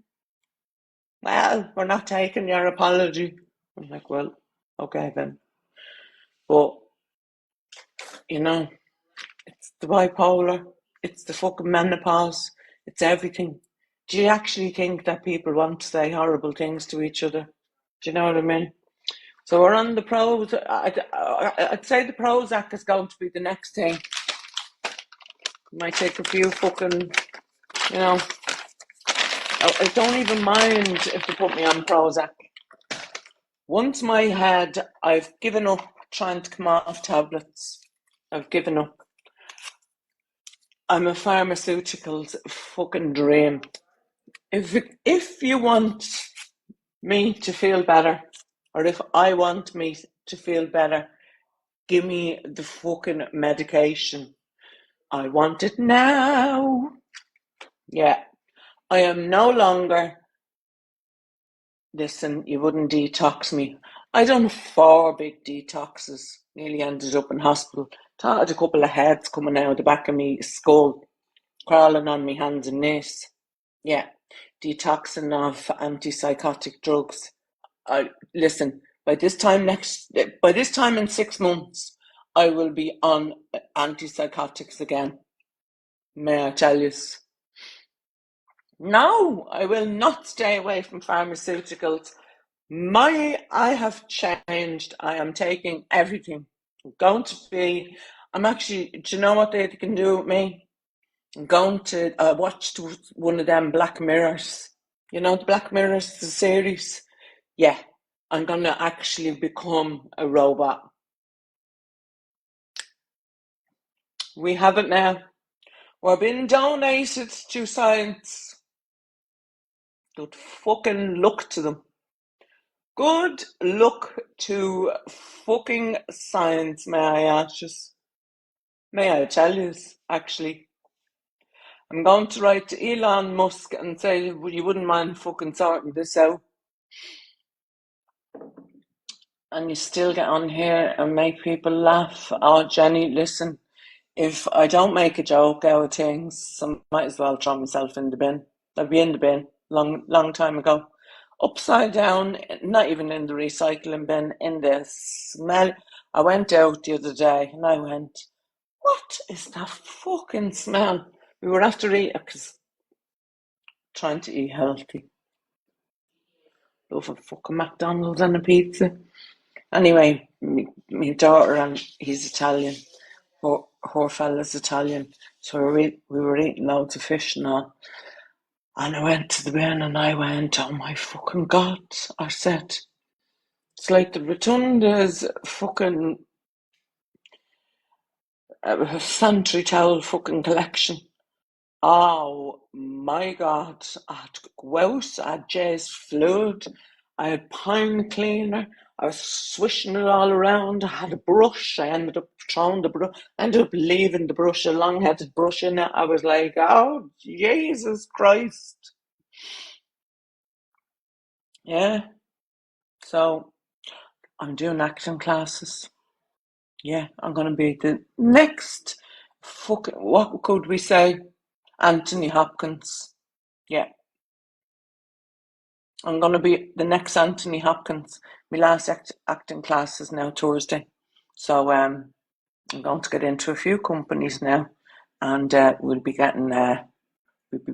Well, we're not taking your apology. I'm like, well, okay then. But, you know, it's the bipolar, it's the fucking menopause, it's everything. Do you actually think that people want to say horrible things to each other? Do you know what I mean? So we're on the pros. I'd say the Prozac is going to be the next thing. Might take a few fucking, you know. I don't even mind if they put me on Prozac. Once my head, I've given up trying to come off tablets. I've given up. I'm a pharmaceuticals fucking dream. If you want me to feel better, or if I want me to feel better, give me the fucking medication. I want it now. Yeah. I am no longer, listen, you wouldn't detox me. I done 4 big detoxes. Nearly ended up in hospital. Thought I had a couple of heads coming out of the back of me skull, crawling on me hands and knees. Yeah. Detoxing of antipsychotic drugs. Listen, by this time in 6 months, I will be on antipsychotics again. May I tell you? No, I will not stay away from pharmaceuticals. I have changed. I am taking everything. I'm actually, do you know what they can do with me? I'm going to watch one of them Black Mirrors. You know, the Black Mirrors, the series? Yeah, I'm going to actually become a robot. We have it now. We're being donated to science. Good fucking luck to them. Good luck to fucking science, may I ask you? May I tell you, actually? I'm going to write to Elon Musk and say, you wouldn't mind fucking sorting this out? And you still get on here and make people laugh. Oh, Jenny, listen, if I don't make a joke out of things, I might as well throw myself in the bin. I'd be in the bin long time ago. Upside down, not even in the recycling bin, in the smell. I went out the other day and I went, what is that fucking smell? We were after eating, because trying to eat healthy. Love a fucking McDonald's and a pizza. Anyway, my daughter, and he's Italian. Her fella's Italian. So we were eating loads of fish and all. And I went to the bin and I went, oh my fucking God. I said, it's like the Rotunda's fucking sanitary towel fucking collection. Oh my God. I had grouse, I had Jay's fluid, I had pine cleaner, I was swishing it all around. I had a brush. I ended up throwing the brush. I ended up leaving the brush, a long-headed brush in it. I was like, oh, Jesus Christ. Yeah. So I'm doing acting classes. Yeah, I'm going to be the next what could we say? Anthony Hopkins. Yeah. I'm going to be the next Anthony Hopkins. My last acting class is now Thursday. So I'm going to get into a few companies now, and we'll be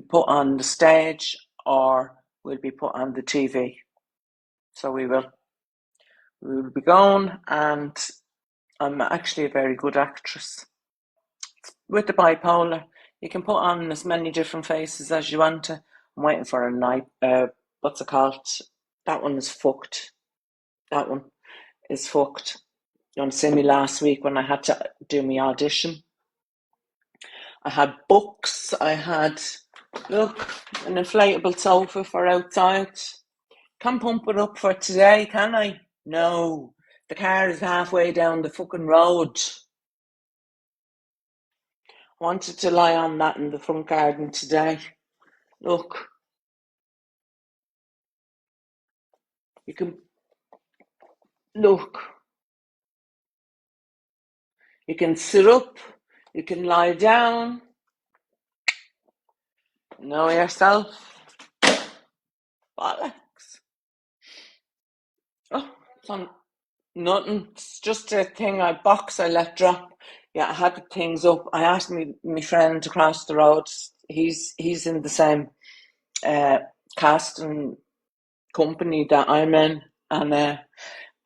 put on the stage, or we'll be put on the TV. So we will be going, and I'm actually a very good actress. With the bipolar, you can put on as many different faces as you want to. I'm waiting for a night. What's it called? That one is fucked. That one is fucked. You want to see me last week when I had to do my audition? I had books. I had, look, an inflatable sofa for outside. Can't pump it up for today, can I? No. The car is halfway down the fucking road. I wanted to lie on that in the front garden today. Look. You can, look. You can sit up. You can lie down. Know yourself. Bollocks. Oh, it's on. Nothing. It's just a thing. Box I let drop. Yeah, I had the things up. I asked my friend across the road. He's in the same casting company that I'm in, and I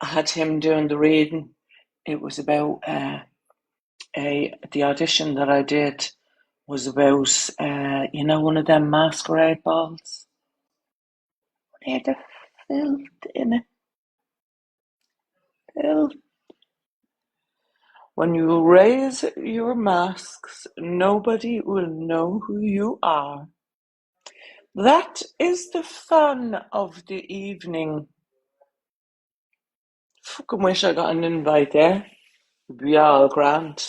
had him doing the reading. It was about the audition that I did was about one of them masquerade balls. They had the filth in it. Filth. When you raise your masks, nobody will know who you are. That is the fun of the evening. Fucking wish I got an invite there. It'd be all grand.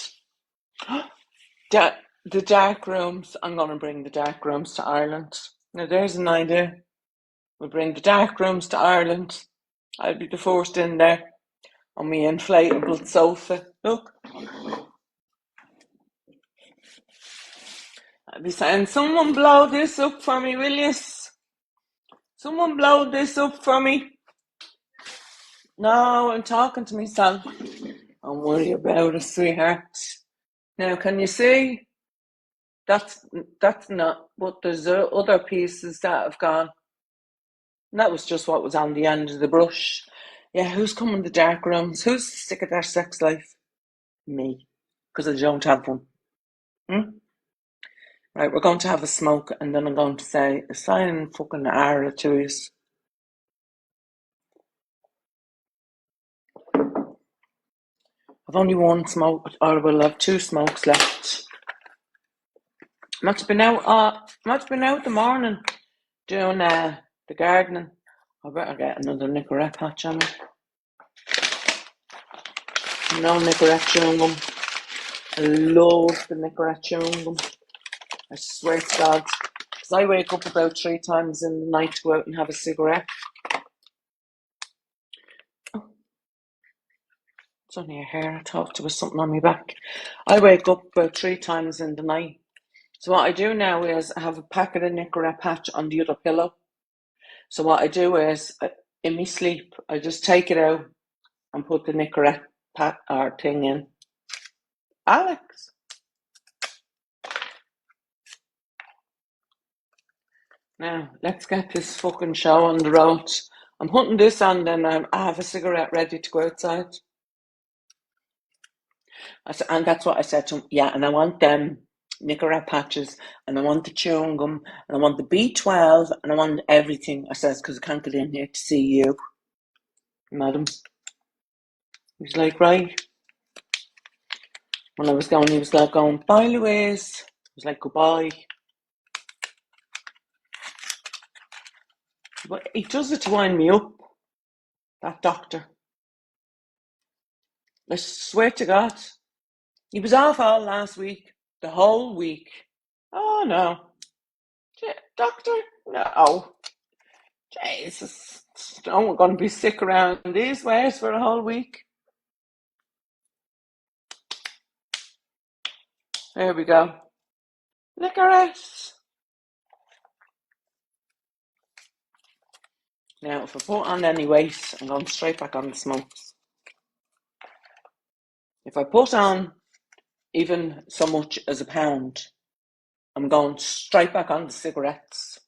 The dark rooms. I'm going to bring the dark rooms to Ireland. Now there's an idea. We'll bring the dark rooms to Ireland. I'll be the first in there on my inflatable sofa. Look. I'll be saying, someone blow this up for me, will you? Someone blow this up for me. No, I'm talking to myself. Don't worry about it, sweetheart. Now, can you see? That's not, but there's other pieces that have gone. And that was just what was on the end of the brush. Yeah, who's coming to dark rooms? Who's sick of their sex life? Me. Because I don't have one. Right, we're going to have a smoke, and then I'm going to say a sign fucking Ara to you. I've only one smoke, or we'll have two smokes left. Much been out the morning doing the gardening. I better get another Nicorette patch on me. No Nicorette chewing gum. I love the Nicorette chewing gum. I swear to God. Because I wake up about 3 times in the night to go out and have a cigarette. Oh, it's only a hair. I thought there was something on my back. I wake up about 3 times in the night. So what I do now is I have a packet of Nicorette patch on the other pillow. So what I do is, in my sleep, I just take it out and put the Nicorette thing in. Alex. Now, let's get this fucking show on the road. I'm putting this on, then I have a cigarette ready to go outside. And that's what I said to him. Yeah, and I want them Nicorette patches, and I want the chewing gum, and I want the B12, and I want everything. I says, because I can't get in here to see you, madam. He's like, right. When I was going, he was like going, bye, Louise. I was like, goodbye. But he does it to wind me up, that doctor. I swear to God. He was off all last week. The whole week. Oh, no. Doctor? No. Jesus. No, we're going to be sick around these ways for a whole week. There we go. Licorice. Now, if I put on any weight, I'm going straight back on the smokes. If I put on even so much as a pound, I'm going straight back on the cigarettes.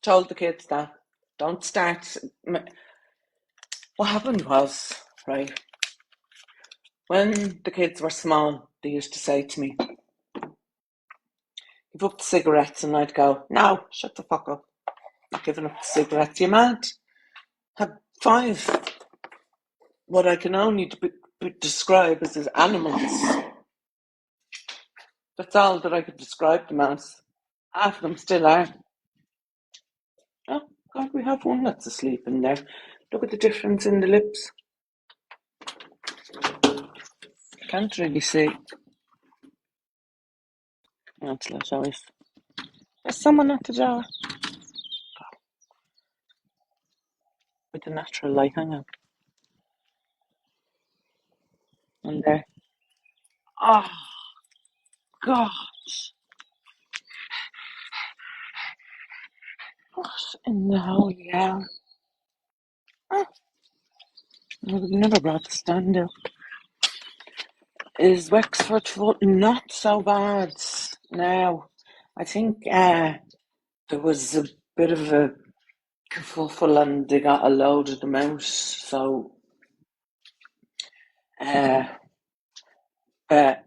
Told the kids that. Don't start. What happened was, right, when the kids were small, they used to say to me, give up the cigarettes, and I'd go, no, shut the fuck up. Not giving up the cigarettes. You mad? Had 5, what I can only describe as animals. That's all that I could describe them as. Half of them still are. Oh, God, we have one that's asleep in there. Look at the difference in the lips. Can't really see. That's less always. There's someone at the door. With the natural light, hang on. And there. Oh, God. What in the holy hell? Oh, we've never brought the stand up. Is Wexford foot not so bad now? I think there was a bit of a kerfuffle and they got a load of them out. So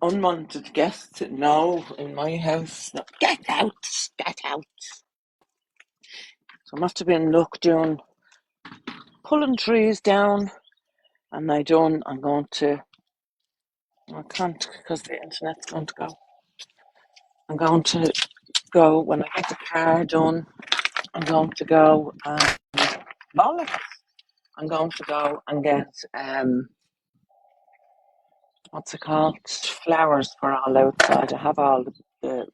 unwanted guests, no, in my house. No. Get out, get out. So I must have been luck doing pulling trees down, and I'm going to. I can't because the internet's going to go. I'm going to go when I get the car done. I'm going to go and bollocks. I'm going to go and get what's it called? Flowers for all outside. I have all the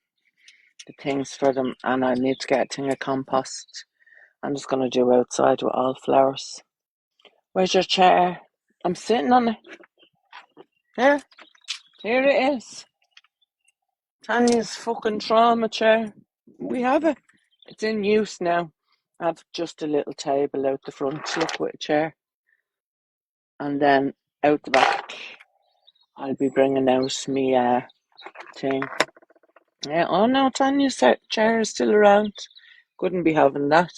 things for them, and I need to get a thing of compost. I'm just going to do outside with all flowers. Where's your chair? I'm sitting on it. Here it is. Tanya's fucking trauma chair. We have it. It's in use now. I have just a little table out the front, look, with a chair. And then out the back, I'll be bringing out me thing. Yeah, oh no, Tanya's chair is still around. Couldn't be having that.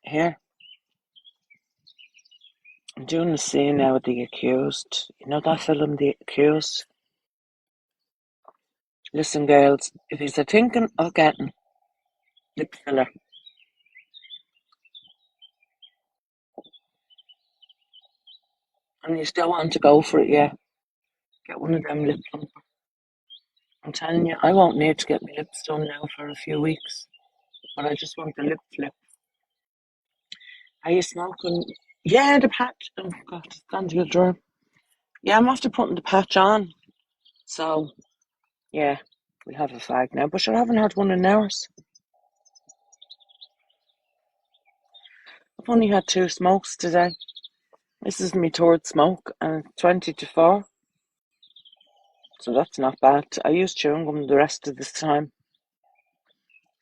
Here. I'm doing the scene now with The Accused. You know that film, The Accused? Listen, girls, if you're thinking of getting lip filler, and you still want to go for it, yeah, get one of them lip plumpers. I'm telling you, I won't need to get my lips done now for a few weeks, but I just want the lip flip. Are you smoking? Yeah, the patch. Oh, God, it's gone to your drawer. Yeah, I'm after putting the patch on. So, yeah, we'll have a fag now. But sure, I haven't had one in hours. I've only had 2 smokes today. This is my 3rd smoke, and 20 to 4. So that's not bad. I used chewing gum the rest of this time.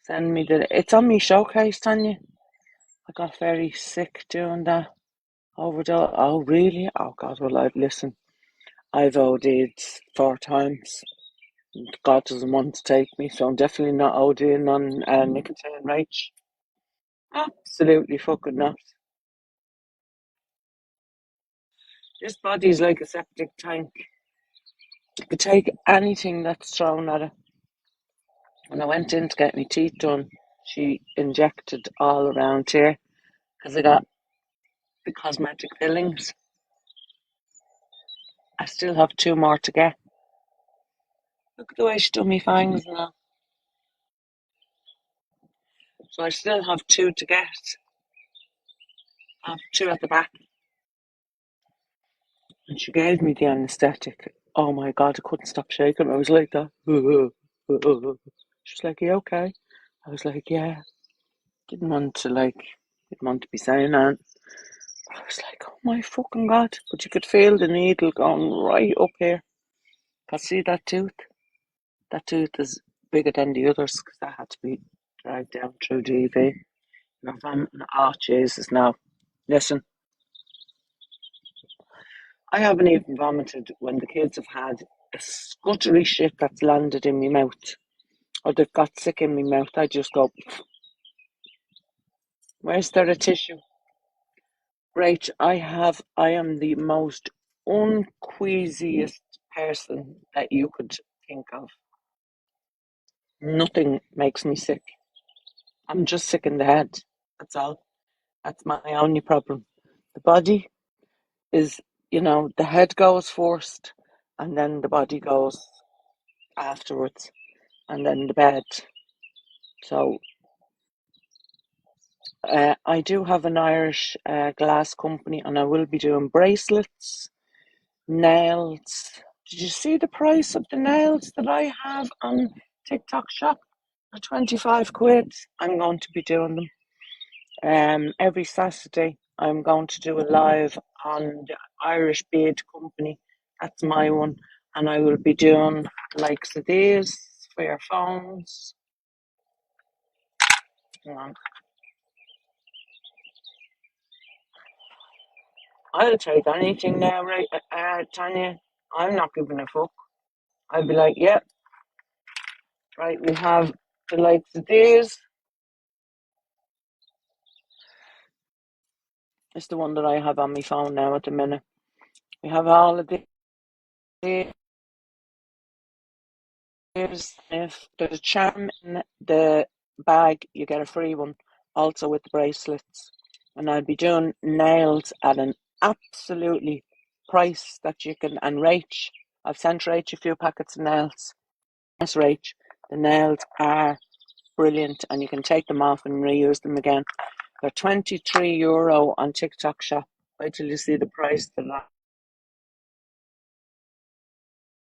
Send me it's on me showcase, Tanya. I got very sick doing that. Overdose. Oh, really? Oh, God, well, listen. I've OD'd 4 times. God doesn't want to take me, so I'm definitely not ODing on nicotine, right? Absolutely fucking not. This body's like a septic tank. It could take anything that's thrown at it. When I went in to get my teeth done, she injected all around here because I got the cosmetic fillings. I still have 2 more to get. Look at the way she done me fangs now. So I still have 2 to get. I have 2 at the back. And she gave me the anaesthetic. Oh my God, I couldn't stop shaking. I was like that. She was like, "Are you okay?" I was like, "Yeah." Didn't want to be saying that. I was like, "Oh my fucking God." But you could feel the needle going right up here. Can see that tooth? That tooth is bigger than the others because that had to be dragged down through GV. Oh, Jesus, now. Listen, I haven't even vomited when the kids have had a scuttery shit that's landed in my mouth. Or they've got sick in my mouth. I just go, "Where's there a tissue?" Right, I am the most unqueasiest person that you could think of. Nothing makes me sick. I'm just sick in the head. That's all. That's my only problem. The body is, the head goes first, and then the body goes afterwards, and then the bed. So, I do have an Irish glass company, and I will be doing bracelets, nails. Did you see the price of the nails that I have on TikTok shop? For 25 quid. I'm going to be doing them. Every Saturday, I'm going to do a live on the Irish Bead Company. That's my one. And I will be doing likes of these for your phones. Hang on. I'll take anything now, right, Tanya? I'm not giving a fuck. I'll be like, yeah, right, we have the likes of these. It's the one that I have on my phone now at the minute. We have all of these. If there's a charm in the bag, you get a free one, also with the bracelets. And I'll be doing nails at an absolutely price that you can. And Rach, I've sent Rach a few packets of nails. Yes, Rach, the nails are brilliant, and you can take them off and reuse them again. They're €23 on TikTok shop. Wait till you see the price of that.